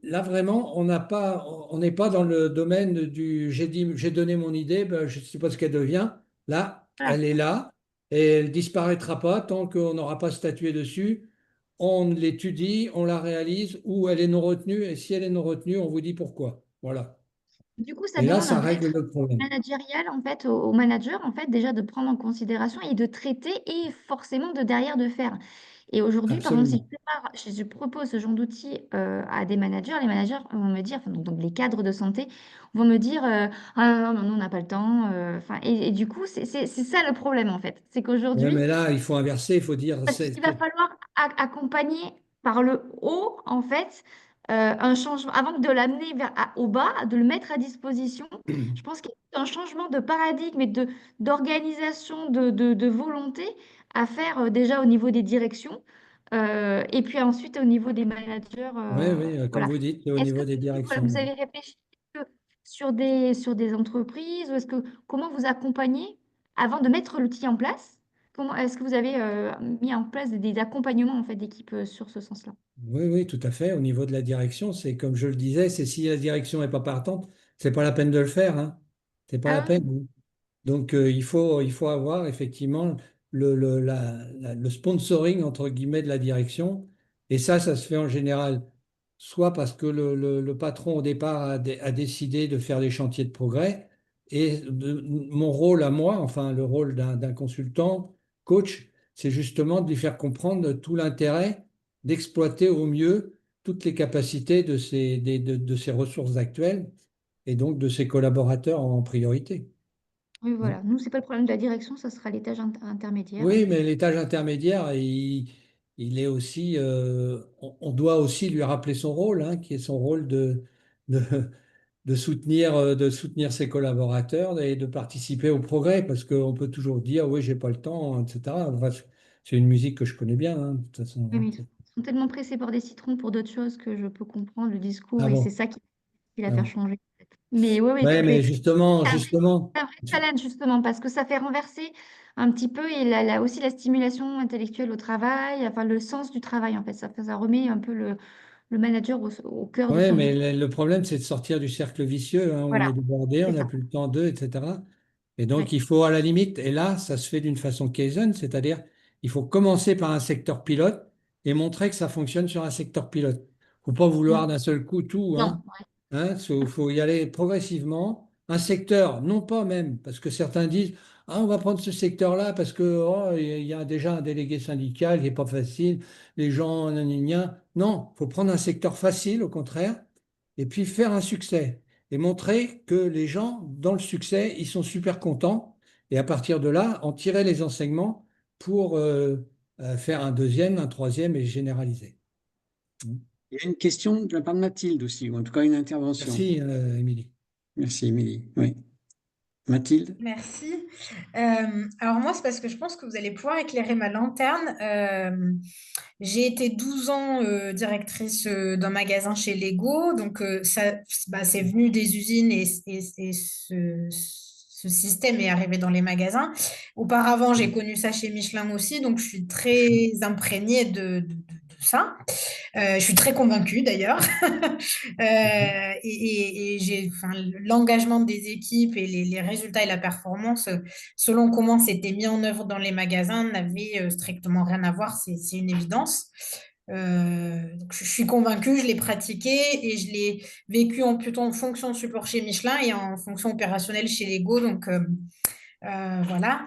Speaker 2: là, vraiment, on n'est pas dans le domaine du j'ai donné mon idée, ben, je ne sais pas ce qu'elle devient. Là,
Speaker 5: Voilà.
Speaker 2: elle est là et elle disparaîtra pas tant qu'on n'aura pas statué dessus. On l'étudie, on la réalise ou elle est non retenue. Et si elle est non retenue, on vous dit pourquoi. Voilà.
Speaker 5: Du coup, ça
Speaker 2: Et là,
Speaker 5: demande
Speaker 2: ça
Speaker 5: un vrai
Speaker 2: règle
Speaker 5: travail
Speaker 2: le problème.
Speaker 5: managérial, en fait, au manager, en fait, déjà de prendre en considération et de traiter et forcément de derrière de faire. Et aujourd'hui, par exemple,
Speaker 2: Absolument.
Speaker 5: si je propose ce genre d'outil à des managers, les managers vont me dire, enfin, donc les cadres de santé vont me dire, ah non, non, on n'a pas le temps. Enfin, et du coup, c'est ça le problème, en fait. C'est
Speaker 2: Ouais,
Speaker 5: qu'aujourd'hui,
Speaker 2: mais là, il faut inverser, il faut dire,
Speaker 5: parce qu'il va falloir accompagner par le haut, en fait, un changement, avant de l'amener au bas, de le mettre à disposition. Je pense qu'il y a un changement de paradigme et d'organisation, de volonté à faire déjà au niveau des directions, et puis ensuite au niveau des managers.
Speaker 2: oui, oui, comme
Speaker 5: Voilà.
Speaker 2: vous dites, au
Speaker 5: Est-ce que
Speaker 2: niveau des
Speaker 5: voilà,
Speaker 2: directions.
Speaker 5: vous avez réfléchi sur des entreprises, ou comment vous accompagnez avant de mettre l'outil en place? Comment est-ce que vous avez mis en place des accompagnements en fait d'équipe sur ce sens-là?
Speaker 2: Oui, oui, tout à fait. Au niveau de la direction, c'est comme je le disais, c'est si la direction n'est pas partante, c'est pas la peine de le faire, hein. C'est pas la
Speaker 5: Ah oui,
Speaker 2: peine. Donc, il faut avoir effectivement le sponsoring, entre guillemets, de la direction. Et ça se fait en général, soit parce que le patron au départ a décidé de faire des chantiers de progrès. Et mon rôle à moi, enfin le rôle d'un consultant, coach, c'est justement de lui faire comprendre tout l'intérêt d'exploiter au mieux toutes les capacités de ses ressources actuelles et donc de ses collaborateurs en priorité.
Speaker 5: oui, voilà. Nous, c'est pas le problème de la direction, ça sera l'étage intermédiaire.
Speaker 2: Oui, mais l'étage intermédiaire, il est aussi, on doit aussi lui rappeler son rôle, hein, qui est son rôle de, de soutenir ses collaborateurs et de participer au progrès, parce qu'on peut toujours dire, oui, j'ai pas le temps, etc. Enfin, c'est une musique que je connais bien, hein, de toute façon,
Speaker 5: Oui,
Speaker 2: hein.
Speaker 5: mais ils sont tellement pressés par des citrons pour d'autres choses que je peux comprendre le discours
Speaker 2: Ah
Speaker 5: et c'est
Speaker 2: bon?
Speaker 5: ça qui la
Speaker 2: Ah
Speaker 5: faire
Speaker 2: bon.
Speaker 5: changer. Mais oui, oui, tout
Speaker 2: Ouais,
Speaker 5: à fait.
Speaker 2: mais justement,
Speaker 5: C'est un vrai challenge justement parce que ça fait renverser un petit peu et aussi la stimulation intellectuelle au travail, enfin le sens du travail en fait. Ça remet un peu le manager au cœur de
Speaker 2: ouais,
Speaker 5: son
Speaker 2: mais
Speaker 5: job.
Speaker 2: le problème, c'est de sortir du cercle vicieux, hein, où on est
Speaker 5: Voilà,
Speaker 2: débordé, on
Speaker 5: c'est
Speaker 2: n'a
Speaker 5: ça.
Speaker 2: plus le temps d'eux, etc. Et donc,
Speaker 5: Ouais.
Speaker 2: il faut à la limite, et là, ça se fait d'une façon Kaizen, c'est-à-dire, il faut commencer par un secteur pilote et montrer que ça fonctionne sur un secteur pilote. Il ne faut pas vouloir
Speaker 5: Mm.
Speaker 2: d'un seul coup tout, hein.
Speaker 5: Non, ouais.
Speaker 2: Hein, faut y aller progressivement. Un secteur, non pas même, parce que certains disent, ah, on va prendre ce secteur-là parce que oh, il y a déjà un délégué syndical qui n'est pas facile, les gens, gna, gna, gna. Non, il faut prendre un secteur facile, au contraire, et puis faire un succès et montrer que les gens, dans le succès, ils sont super contents. Et à partir de là, en tirer les enseignements pour faire un deuxième, un troisième et généraliser.
Speaker 1: Il y a une question de la part de Mathilde aussi, ou en tout cas une intervention.
Speaker 2: Merci, Émilie.
Speaker 1: Merci, Émilie. Oui. Mathilde?
Speaker 6: Merci. Alors moi, c'est parce que je pense que vous allez pouvoir éclairer ma lanterne. J'ai été 12 ans directrice d'un magasin chez Lego. Donc ça, bah, c'est venu des usines et ce système est arrivé dans les magasins. Auparavant, j'ai connu ça chez Michelin aussi. Donc je suis très imprégnée de ça. Je suis très convaincue d'ailleurs. Enfin, l'engagement des équipes et les résultats et la performance, selon comment c'était mis en œuvre dans les magasins, n'avaient strictement rien à voir. C'est une évidence. Donc je suis convaincue, je l'ai pratiqué et je l'ai vécu en plutôt en fonction support chez Michelin et en fonction opérationnelle chez Lego. Donc voilà.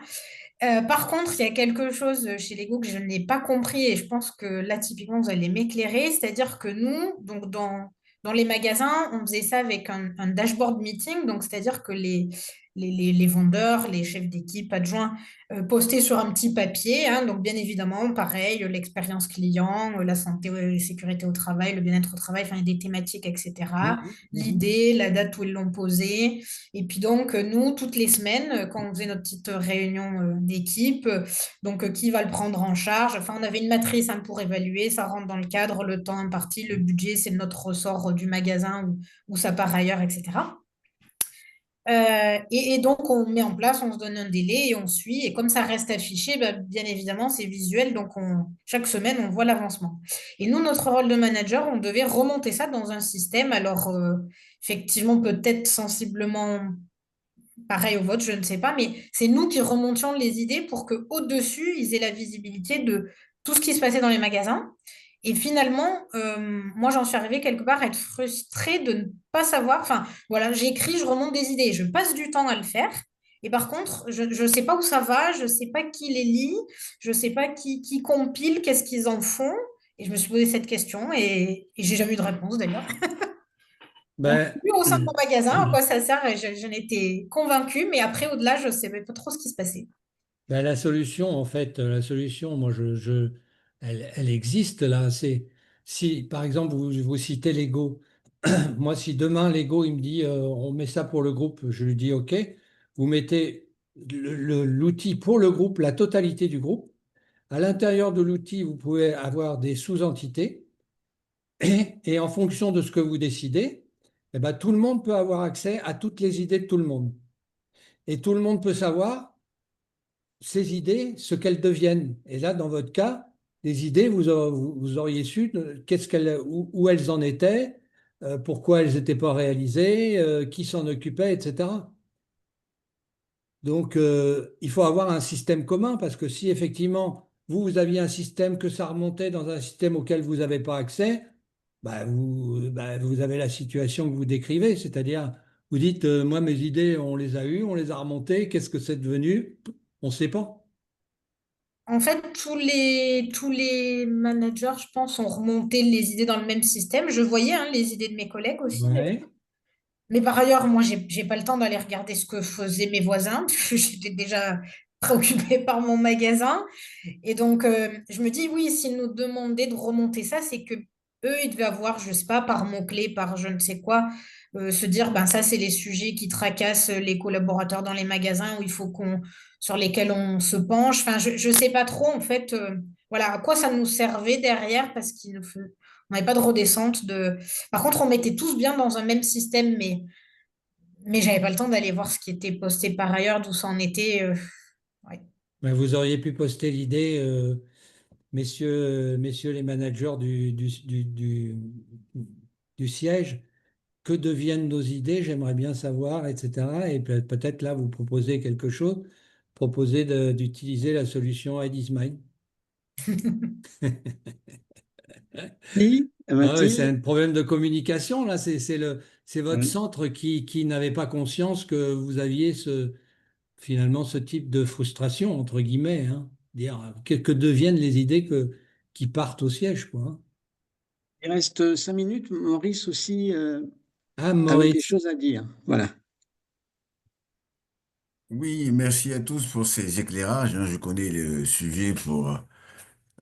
Speaker 6: Par contre, il y a quelque chose chez Lego que je n'ai pas compris et je pense que là, typiquement, vous allez m'éclairer. C'est-à-dire que nous, donc dans les magasins, on faisait ça avec un dashboard meeting. Donc, c'est-à-dire que les vendeurs, les chefs d'équipe, adjoints, postaient sur un petit papier, hein. Donc, bien évidemment, pareil, l'expérience client, la santé, la sécurité au travail, le bien-être au travail, enfin, il y a des thématiques, etc.
Speaker 2: Mhm, mhm.
Speaker 6: L'idée, la date où ils l'ont posé. Et puis donc, nous, toutes les semaines, quand on faisait notre petite réunion d'équipe, donc qui va le prendre en charge, enfin, on avait une matrice, hein, pour évaluer, ça rentre dans le cadre, le temps imparti, le budget, c'est notre ressort du magasin ou ça part ailleurs, etc. Et donc, on met en place, on se donne un délai et on suit. Et comme ça reste affiché, bah, bien évidemment, c'est visuel. Donc, chaque semaine, on voit l'avancement. Et nous, notre rôle de manager, on devait remonter ça dans un système. Alors, effectivement, peut-être sensiblement pareil au vote, je ne sais pas, mais c'est nous qui remontions les idées pour que au-dessus, ils aient la visibilité de tout ce qui se passait dans les magasins. Et finalement, moi, j'en suis arrivée quelque part à être frustrée de ne pas savoir. Enfin, voilà, j'écris, je remonte des idées, je passe du temps à le faire. Et par contre, je ne sais pas où ça va, je ne sais pas qui les lit, je ne sais pas qui compile, qu'est-ce qu'ils en font. Et je me suis posé cette question et j'ai jamais eu de réponse d'ailleurs. Donc,
Speaker 2: Ben,
Speaker 6: plus au sein de mon magasin, à quoi ça sert? Et j'en étais convaincue, mais après, au-delà, je ne savais pas trop ce qui se passait.
Speaker 2: ben, la solution, en fait, moi, elle existe là. C'est si, par exemple, vous citez Lego. Moi, si demain Lego il me dit on met ça pour le groupe, je lui dis OK. Vous mettez l'outil pour le groupe, la totalité du groupe. À l'intérieur de l'outil, vous pouvez avoir des sous-entités et en fonction de ce que vous décidez, eh ben, tout le monde peut avoir accès à toutes les idées de tout le monde. Et tout le monde peut savoir ces idées, ce qu'elles deviennent. Et là, dans votre cas, les idées, vous auriez su où elles en étaient, pourquoi elles n'étaient pas réalisées, qui s'en occupait, etc. Donc, il faut avoir un système commun parce que si effectivement, vous aviez un système que ça remontait dans un système auquel vous n'avez pas accès, vous avez la situation que vous décrivez, c'est-à-dire, vous dites, moi, mes idées, on les a eues, on les a remontées, qu'est-ce que c'est devenu? On ne sait pas.
Speaker 6: En fait, tous les managers, je pense, ont remonté les idées dans le même système. Je voyais hein, les idées de mes collègues aussi.
Speaker 2: Ouais.
Speaker 6: Mais par ailleurs, moi, j'ai pas le temps d'aller regarder ce que faisaient mes voisins, parce que j'étais déjà préoccupée par mon magasin. Et donc, je me dis, oui, s'ils nous demandaient de remonter ça, c'est que eux, ils devaient avoir, je sais pas, par mots-clés, par je ne sais quoi, se dire, ben ça, c'est les sujets qui tracassent les collaborateurs dans les magasins où il faut sur lesquels on se penche. Enfin, je sais pas trop, en fait, voilà, à quoi ça nous servait derrière, parce on n'avait pas de redescente de. Par contre, on mettait tous bien dans un même système, mais j'avais pas le temps d'aller voir ce qui était posté par ailleurs, d'où ça en était. Ouais.
Speaker 2: Ben, vous auriez pu poster l'idée, messieurs les managers du siège, que deviennent nos idées, j'aimerais bien savoir, etc. Et peut-être là, vous proposez quelque chose, proposez d'utiliser la solution IDSmile.
Speaker 1: Si,
Speaker 2: Ah ouais, c'est
Speaker 1: Mathilde,
Speaker 2: un problème de communication, là, c'est votre
Speaker 1: oui.
Speaker 2: centre qui n'avait pas conscience que vous aviez finalement ce type de frustration, entre guillemets, hein. Dire que deviennent les idées qui partent au siège, quoi, hein.
Speaker 1: Il reste 5 minutes. Maurice aussi
Speaker 2: Ah,
Speaker 1: avait des
Speaker 2: Maurice,
Speaker 1: choses à dire. Voilà.
Speaker 7: Oui, merci à tous pour ces éclairages, hein. Je connais le sujet pour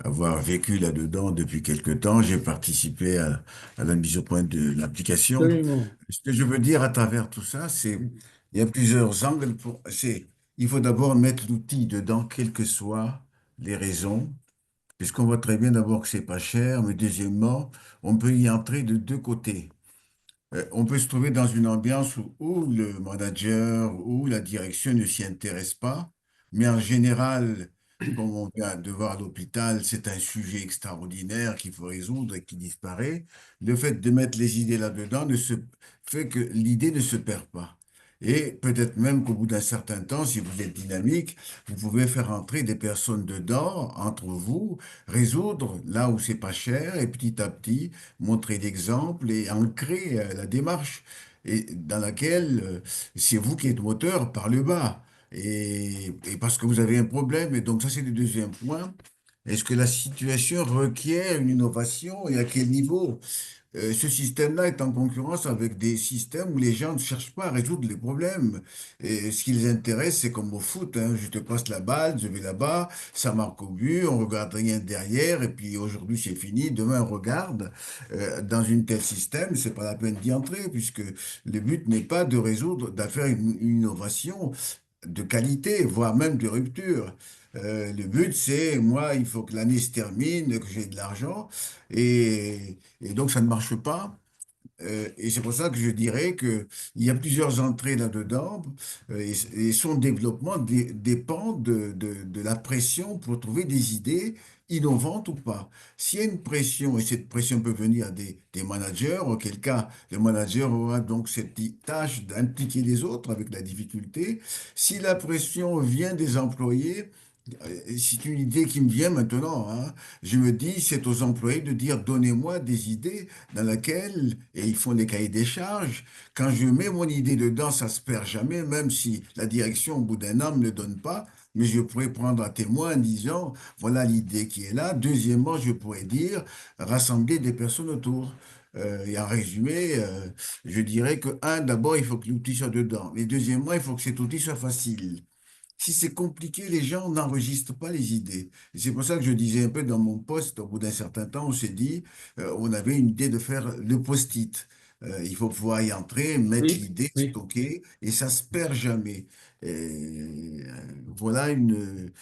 Speaker 7: avoir vécu là-dedans depuis quelque temps. J'ai participé à la mise au point de l'application.
Speaker 2: absolument.
Speaker 7: Ce que je veux dire à travers tout ça, il y a plusieurs angles il faut d'abord mettre l'outil dedans, quelles que soient les raisons, puisqu'on voit très bien d'abord que c'est pas cher, mais deuxièmement, on peut y entrer de deux côtés. On peut se trouver dans une ambiance où le manager ou la direction ne s'y intéresse pas, mais en général, comme on vient de voir à l'hôpital, c'est un sujet extraordinaire qu'il faut résoudre et qui disparaît. Le fait de mettre les idées là-dedans fait que l'idée ne se perd pas. Et peut-être même qu'au bout d'un certain temps, si vous êtes dynamique, vous pouvez faire entrer des personnes dedans, entre vous, résoudre là où c'est pas cher et petit à petit montrer l'exemple et ancrer la démarche et dans laquelle c'est vous qui êtes moteur par le bas et parce que vous avez un problème. Et donc ça, c'est le deuxième point. Est-ce que la situation requiert une innovation et à quel niveau? Ce système-là est en concurrence avec des systèmes où les gens ne cherchent pas à résoudre les problèmes. Et ce qui les intéresse, c'est comme au foot, hein. Je te passe la balle, je vais là-bas, ça marque au but, on regarde rien derrière, et puis aujourd'hui c'est fini, demain on regarde. Dans une tel système, c'est pas la peine d'y entrer, puisque le but n'est pas de résoudre, d'affaire une innovation de qualité, voire même de rupture. Le but, c'est, moi, il faut que l'année se termine, que j'ai de l'argent, et donc ça ne marche pas. Et c'est pour ça que je dirais qu'il y a plusieurs entrées là-dedans, et son développement dépend de la pression pour trouver des idées innovantes ou pas. S'il y a une pression, et cette pression peut venir des managers, auquel cas le manager aura donc cette tâche d'impliquer les autres avec la difficulté. Si la pression vient des employés, c'est une idée qui me vient maintenant, hein. Je me dis, c'est aux employés de dire, donnez-moi des idées dans laquelle, et ils font des cahiers des charges, quand je mets mon idée dedans, ça se perd jamais, même si la direction au bout d'un an ne le donne pas, mais je pourrais prendre un témoin en disant, voilà l'idée qui est là. Deuxièmement, je pourrais dire, rassembler des personnes autour. Et en résumé, je dirais que, un, d'abord, il faut que l'outil soit dedans. Et deuxièmement, il faut que cet outil soit facile. Si c'est compliqué, les gens n'enregistrent pas les idées. Et c'est pour ça que je disais un peu dans mon poste, au bout d'un certain temps, on s'est dit, on avait une idée de faire le post-it. Il faut pouvoir y entrer, mettre
Speaker 2: Oui,
Speaker 7: l'idée,
Speaker 2: oui.
Speaker 7: stocker, et ça se perd jamais. Voilà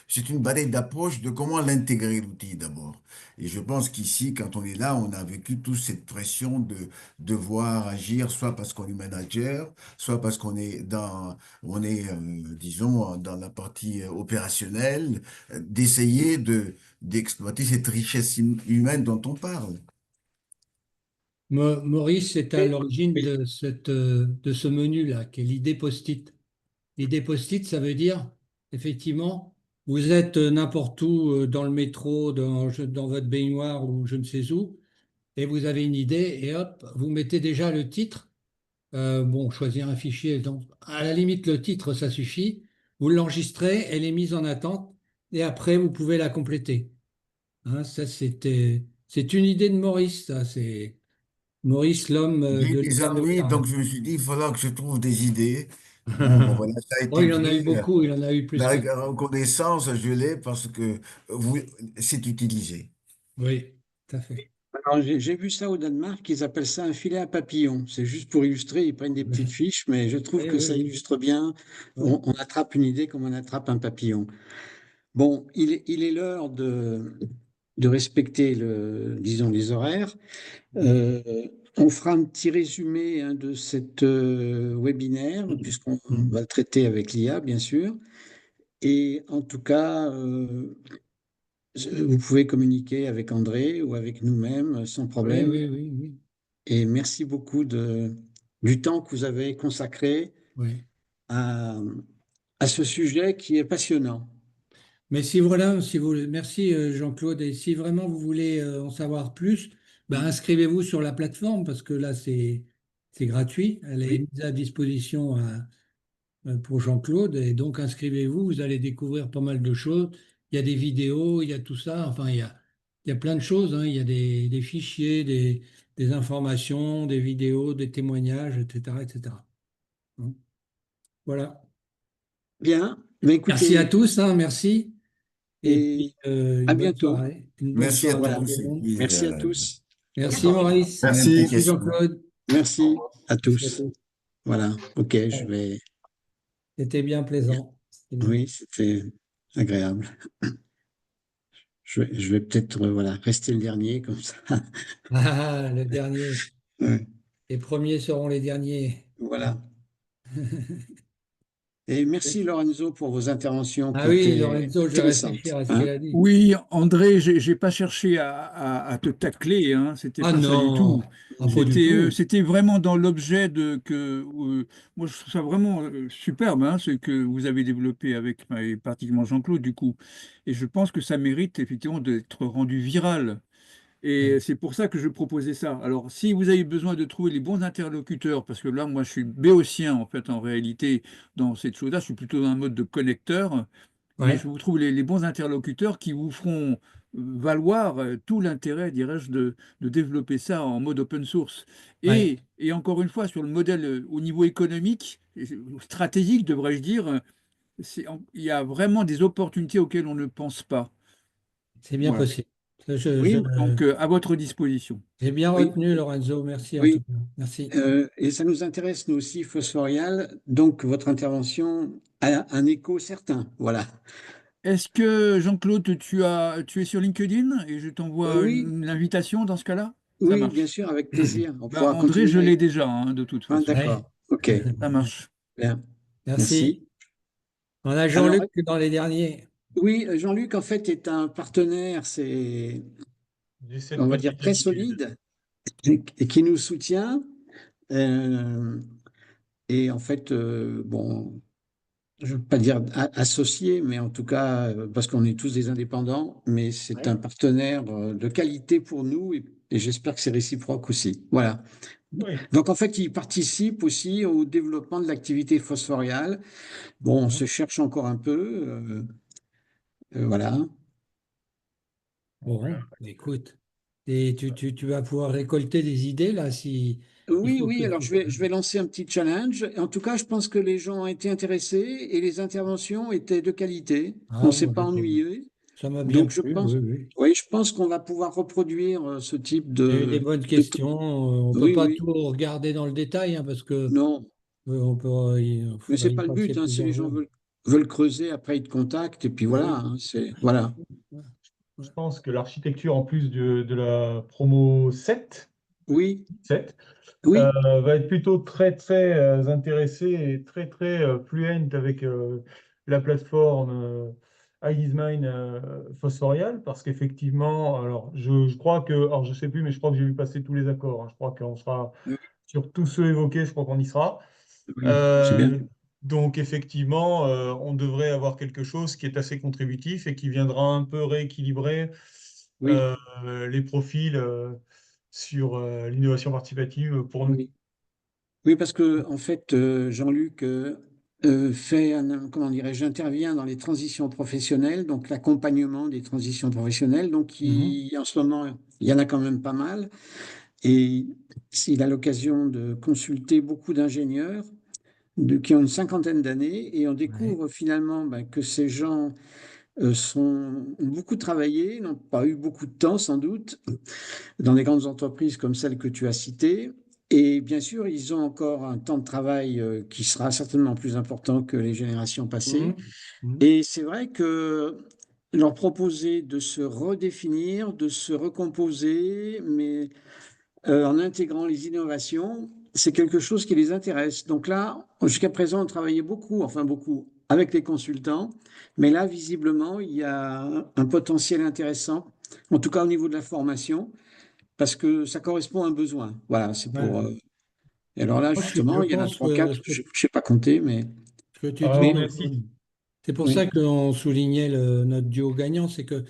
Speaker 7: c'est une bataille d'approche de comment l'intégrer l'outil d'abord. Et je pense qu'ici, quand on est là, on a vécu toute cette pression de devoir agir, soit parce qu'on est manager, soit parce on est, disons, dans la partie opérationnelle, d'essayer d'exploiter cette richesse humaine dont on parle.
Speaker 2: Maurice est à
Speaker 1: Et-
Speaker 2: l'origine
Speaker 1: oui.
Speaker 2: de ce menu-là, qui est l'idée post-it. L'idée post-it, ça veut dire, effectivement, vous êtes n'importe où dans le métro, dans votre baignoire ou je ne sais où, et vous avez une idée, et hop, vous mettez déjà le titre. Bon, choisir un fichier, donc à la limite, le titre, ça suffit. Vous l'enregistrez, elle est mise en attente, et après, vous pouvez la compléter. Hein, c'est une idée de Maurice, ça. C'est Maurice, l'homme
Speaker 7: J'ai
Speaker 2: de
Speaker 7: eu des ennuis,
Speaker 2: l'hyperlocal.
Speaker 7: donc je me suis dit, il faudra que je trouve des idées. Bon, ben voilà, ça a
Speaker 2: Oh,
Speaker 7: été
Speaker 2: il en a eu
Speaker 7: pris.
Speaker 2: beaucoup, il en a eu plus
Speaker 7: La
Speaker 2: que...
Speaker 7: reconnaissance, je l'ai parce que vous, c'est utilisé.
Speaker 2: Oui, tout à fait.
Speaker 1: Alors, j'ai vu ça au Danemark, ils appellent ça un filet à papillon. C'est juste pour illustrer, ils prennent des petites fiches, mais je trouve
Speaker 2: Oui,
Speaker 1: que
Speaker 2: oui,
Speaker 1: ça
Speaker 2: oui.
Speaker 1: illustre bien.
Speaker 2: Ouais.
Speaker 1: On attrape une idée comme on attrape un papillon. Bon, il est l'heure de respecter disons, les horaires. Euh, on fera un petit résumé hein, de cette webinaire, puisqu'on
Speaker 2: Mm.
Speaker 1: va le traiter avec l'IA, bien sûr. Et en tout cas, vous pouvez communiquer avec André ou avec nous-mêmes sans
Speaker 2: Oui,
Speaker 1: problème.
Speaker 2: oui, oui, oui.
Speaker 1: Et merci beaucoup du temps que vous avez consacré
Speaker 2: Oui.
Speaker 1: à, à ce sujet qui est passionnant.
Speaker 2: Mais si vous, merci Jean-Claude. Et si vraiment vous voulez en savoir plus, ben, inscrivez-vous sur la plateforme parce que là, c'est gratuit. Elle est
Speaker 1: Oui,
Speaker 2: mise à disposition pour Jean-Claude. Et donc, inscrivez-vous. Vous allez découvrir pas mal de choses. Il y a des vidéos, il y a tout ça. Enfin, il y a plein de choses. Hein. Il y a des fichiers, des informations, des vidéos, des témoignages, etc., etc. Hein. Voilà.
Speaker 1: bien. Mais
Speaker 2: Merci à
Speaker 1: écoutez,
Speaker 2: tous. Hein, merci. Et puis,
Speaker 1: et à
Speaker 2: une bonne
Speaker 1: bientôt.
Speaker 2: soirée. Une bonne
Speaker 7: Merci à
Speaker 2: soirée à
Speaker 1: Voilà.
Speaker 2: tout
Speaker 7: tous
Speaker 2: le
Speaker 7: et
Speaker 2: monde.
Speaker 7: puis
Speaker 1: Merci à tous.
Speaker 2: Merci
Speaker 5: Merci.
Speaker 2: Maurice.
Speaker 7: bonne
Speaker 3: Merci.
Speaker 2: Merci
Speaker 7: implication.
Speaker 2: Jean-Claude.
Speaker 1: Merci à
Speaker 2: Merci à
Speaker 1: tous.
Speaker 2: tous.
Speaker 1: Voilà. OK, je
Speaker 2: Ouais,
Speaker 1: vais.
Speaker 2: c'était bien plaisant. C'était bien.
Speaker 1: Oui, c'était agréable. Je vais peut-être voilà, rester le dernier comme ça.
Speaker 2: Ah, le dernier.
Speaker 1: Ouais,
Speaker 2: Les premiers seront les derniers.
Speaker 1: voilà. Et merci Lorenzo pour vos interventions
Speaker 2: Ah
Speaker 1: qui
Speaker 2: oui,
Speaker 1: étaient
Speaker 2: Lorenzo, je vais
Speaker 1: intéressantes.
Speaker 2: réfléchir à ce
Speaker 1: Hein.
Speaker 2: qu'elle a dit.
Speaker 4: Oui, André, j'ai pas cherché à te tacler, hein, c'était
Speaker 2: Ah
Speaker 4: pas ça du tout.
Speaker 2: non, ah, pas du tout.
Speaker 4: C'était vraiment dans l'objet moi je trouve ça vraiment superbe, hein, ce que vous avez développé avec et pratiquement Jean-Claude du coup. Et je pense que ça mérite effectivement d'être rendu viral. Et
Speaker 2: Ouais,
Speaker 4: c'est pour ça que je proposais ça. Alors, si vous avez besoin de trouver les bons interlocuteurs, parce que là, moi, je suis béotien, en fait, en réalité, dans cette chose-là, je suis plutôt dans un mode de connecteur, mais je
Speaker 2: ouais,
Speaker 4: vous trouve les bons interlocuteurs qui vous feront valoir tout l'intérêt, dirais-je, de développer ça en mode open source.
Speaker 2: ouais.
Speaker 4: Et encore une fois, sur le modèle au niveau économique, stratégique, devrais-je dire, il y a vraiment des opportunités auxquelles on ne pense pas.
Speaker 2: C'est bien
Speaker 4: Voilà.
Speaker 2: possible.
Speaker 1: Oui,
Speaker 4: Donc, à votre disposition.
Speaker 2: J'ai bien
Speaker 1: oui,
Speaker 2: retenu Lorenzo. Merci en tout
Speaker 1: oui.
Speaker 2: cas. Merci.
Speaker 1: Et ça nous intéresse, nous aussi, Phosphorial. Donc, votre intervention a un écho certain. Voilà.
Speaker 4: Est-ce que Jean-Claude, tu es sur LinkedIn et je t'envoie
Speaker 1: Oui,
Speaker 4: une invitation dans ce cas-là? Ça
Speaker 1: oui, bien
Speaker 4: marche.
Speaker 1: sûr, avec plaisir. On
Speaker 4: Ben,
Speaker 1: pourra
Speaker 4: André, je
Speaker 1: continuer.
Speaker 4: l'ai déjà, hein, de toute
Speaker 1: Ah,
Speaker 4: façon.
Speaker 2: Ouais.
Speaker 1: d'accord. OK.
Speaker 4: Ça marche.
Speaker 1: Bien.
Speaker 2: Merci.
Speaker 1: Merci.
Speaker 2: On a
Speaker 1: Alors,
Speaker 2: Jean-Luc dans les derniers.
Speaker 1: oui, Jean-Luc, en fait, est un partenaire,
Speaker 8: J'ai cette
Speaker 1: on va dire,
Speaker 8: petite
Speaker 1: très
Speaker 8: habitude.
Speaker 1: solide et qui nous soutient. Euh, et en fait, bon, je ne veux pas dire associé, mais en tout cas, parce qu'on est tous des indépendants, mais c'est
Speaker 8: Ouais.
Speaker 1: un partenaire de qualité pour nous et j'espère que c'est réciproque aussi. Voilà.
Speaker 8: Oui.
Speaker 1: Donc, en fait, il participe aussi au développement de l'activité phosphoriale. Bon, on se cherche encore un peu. Voilà.
Speaker 2: Bon, écoute. Et tu vas pouvoir récolter des idées là si il
Speaker 1: Oui,
Speaker 2: faut
Speaker 1: oui,
Speaker 2: que.
Speaker 1: alors je vais lancer un petit challenge. En tout cas, je pense que les gens ont été intéressés et les interventions étaient de qualité. On
Speaker 2: Ah,
Speaker 1: ne s'est
Speaker 2: moi,
Speaker 1: pas ennuyé.
Speaker 2: ça m'a bien
Speaker 1: Donc,
Speaker 2: plu, oui, oui.
Speaker 1: je pense qu'on va pouvoir reproduire ce type
Speaker 2: Il y a eu des bonnes
Speaker 1: de-
Speaker 2: questions. On ne peut
Speaker 1: Oui,
Speaker 2: pas
Speaker 1: oui,
Speaker 2: tout regarder dans le détail, hein, parce que
Speaker 1: non,
Speaker 2: il
Speaker 1: mais c'est
Speaker 2: faudrait y
Speaker 1: pas le
Speaker 2: passer
Speaker 1: but, hein. Si les
Speaker 2: plusieurs
Speaker 1: gens
Speaker 2: heures.
Speaker 1: veulent creuser, après ils te contactent, et puis
Speaker 2: Ah
Speaker 1: voilà,
Speaker 2: oui.
Speaker 1: hein, voilà.
Speaker 2: Ouais, ouais.
Speaker 8: Je pense que l'architecture, en plus de la promo 7,
Speaker 1: Oui,
Speaker 8: 7
Speaker 1: oui,
Speaker 8: va être plutôt très, très intéressée et très, très fluent avec la plateforme iDesign Phosphorial, parce qu'effectivement, alors je crois que, alors je sais plus, mais je crois que j'ai vu passer tous les accords, hein. Je crois qu'on sera
Speaker 1: oui,
Speaker 8: sur tous ceux évoqués, je crois qu'on y sera.
Speaker 1: oui, c'est bien.
Speaker 8: Euh, donc effectivement, on devrait avoir quelque chose qui est assez contributif et qui viendra un peu rééquilibrer
Speaker 1: Oui,
Speaker 8: euh, les profils sur l'innovation participative pour nous.
Speaker 1: oui. Oui, parce que en fait, Jean-Luc fait comment dirais-je, intervient dans les transitions professionnelles, donc l'accompagnement des transitions professionnelles. Donc,
Speaker 2: Mhm.
Speaker 1: en ce moment, il y en a quand même pas mal. Et il a l'occasion de consulter beaucoup d'ingénieurs qui ont une cinquantaine d'années, et on
Speaker 2: Ouais.
Speaker 1: découvre finalement que ces gens ont beaucoup travaillé, n'ont pas eu beaucoup de temps sans doute, dans des grandes entreprises comme celles que tu as citées. Et bien sûr, ils ont encore un temps de travail qui sera certainement plus important que les générations passées.
Speaker 2: Mhm. Mhm.
Speaker 1: Et c'est vrai que leur proposer de se redéfinir, de se recomposer, mais en intégrant les innovations, c'est quelque chose qui les intéresse. Donc là, jusqu'à présent, on travaillait beaucoup, enfin beaucoup, avec les consultants, mais là, visiblement, il y a un potentiel intéressant, en tout cas au niveau de la formation, parce que ça correspond à un besoin. Voilà, c'est pour.
Speaker 2: Ouais.
Speaker 1: Et alors là,
Speaker 2: Moi, je
Speaker 1: justement, il y en a
Speaker 2: pense
Speaker 1: trois,
Speaker 2: que
Speaker 1: quatre, je ne sais pas compter, mais
Speaker 2: ce que tu
Speaker 8: Ah,
Speaker 2: dis,
Speaker 1: oui,
Speaker 8: merci.
Speaker 2: c'est pour ça
Speaker 1: oui,
Speaker 2: qu'on soulignait notre duo gagnant, c'est que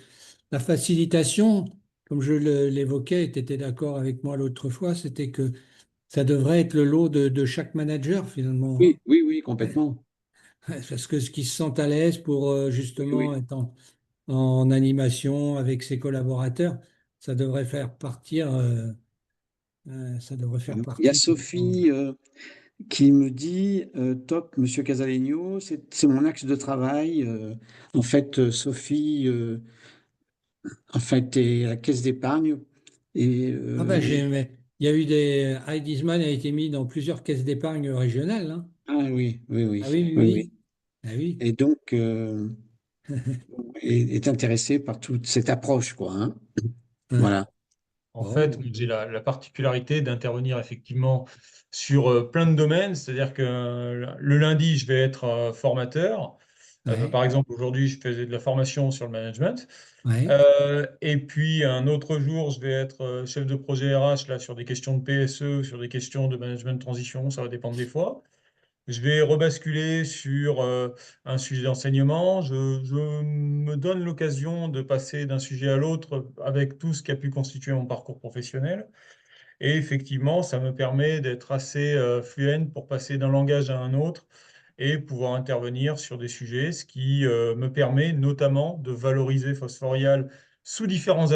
Speaker 2: la facilitation, comme je l'évoquais, et tu étais d'accord avec moi l'autre fois, c'était que ça devrait être le lot de chaque manager finalement,
Speaker 1: oui,
Speaker 2: hein.
Speaker 1: oui, oui, complètement.
Speaker 2: Parce que ce qui se sentent à l'aise pour
Speaker 1: Oui,
Speaker 2: justement
Speaker 1: oui.
Speaker 2: être en animation avec ses collaborateurs, ça devrait faire partir, ça devrait faire
Speaker 1: Il y a
Speaker 2: partie.
Speaker 1: Sophie qui me dit top, Monsieur Casalegno, c'est mon axe de travail. En fait, Sophie, en fait, est à la caisse d'épargne. Et
Speaker 2: Ah ben il y a eu des, Heidisman a été mis dans plusieurs caisses d'épargne régionales, hein.
Speaker 1: ah oui, oui,
Speaker 2: Ah
Speaker 1: oui,
Speaker 2: oui, oui,
Speaker 1: oui, oui.
Speaker 2: oui. Ah oui.
Speaker 1: Et donc, est intéressé par toute cette approche, quoi, hein.
Speaker 2: Ouais.
Speaker 1: Voilà.
Speaker 8: En fait,
Speaker 2: Bon.
Speaker 8: j'ai la particularité d'intervenir effectivement sur plein de domaines, c'est-à-dire que le lundi, je vais être formateur.
Speaker 2: Ouais.
Speaker 8: Par exemple, aujourd'hui, je faisais de la formation sur le management.
Speaker 2: Ouais.
Speaker 8: Et puis, un autre jour, je vais être chef de projet RH là, sur des questions de PSE, sur des questions de management de transition, ça va dépendre des fois. Je vais rebasculer sur un sujet d'enseignement. Je me donne l'occasion de passer d'un sujet à l'autre avec tout ce qui a pu constituer mon parcours professionnel. Et effectivement, ça me permet d'être assez fluent pour passer d'un langage à un autre et pouvoir intervenir sur des sujets, ce qui me permet notamment de valoriser Phosphorial sous différents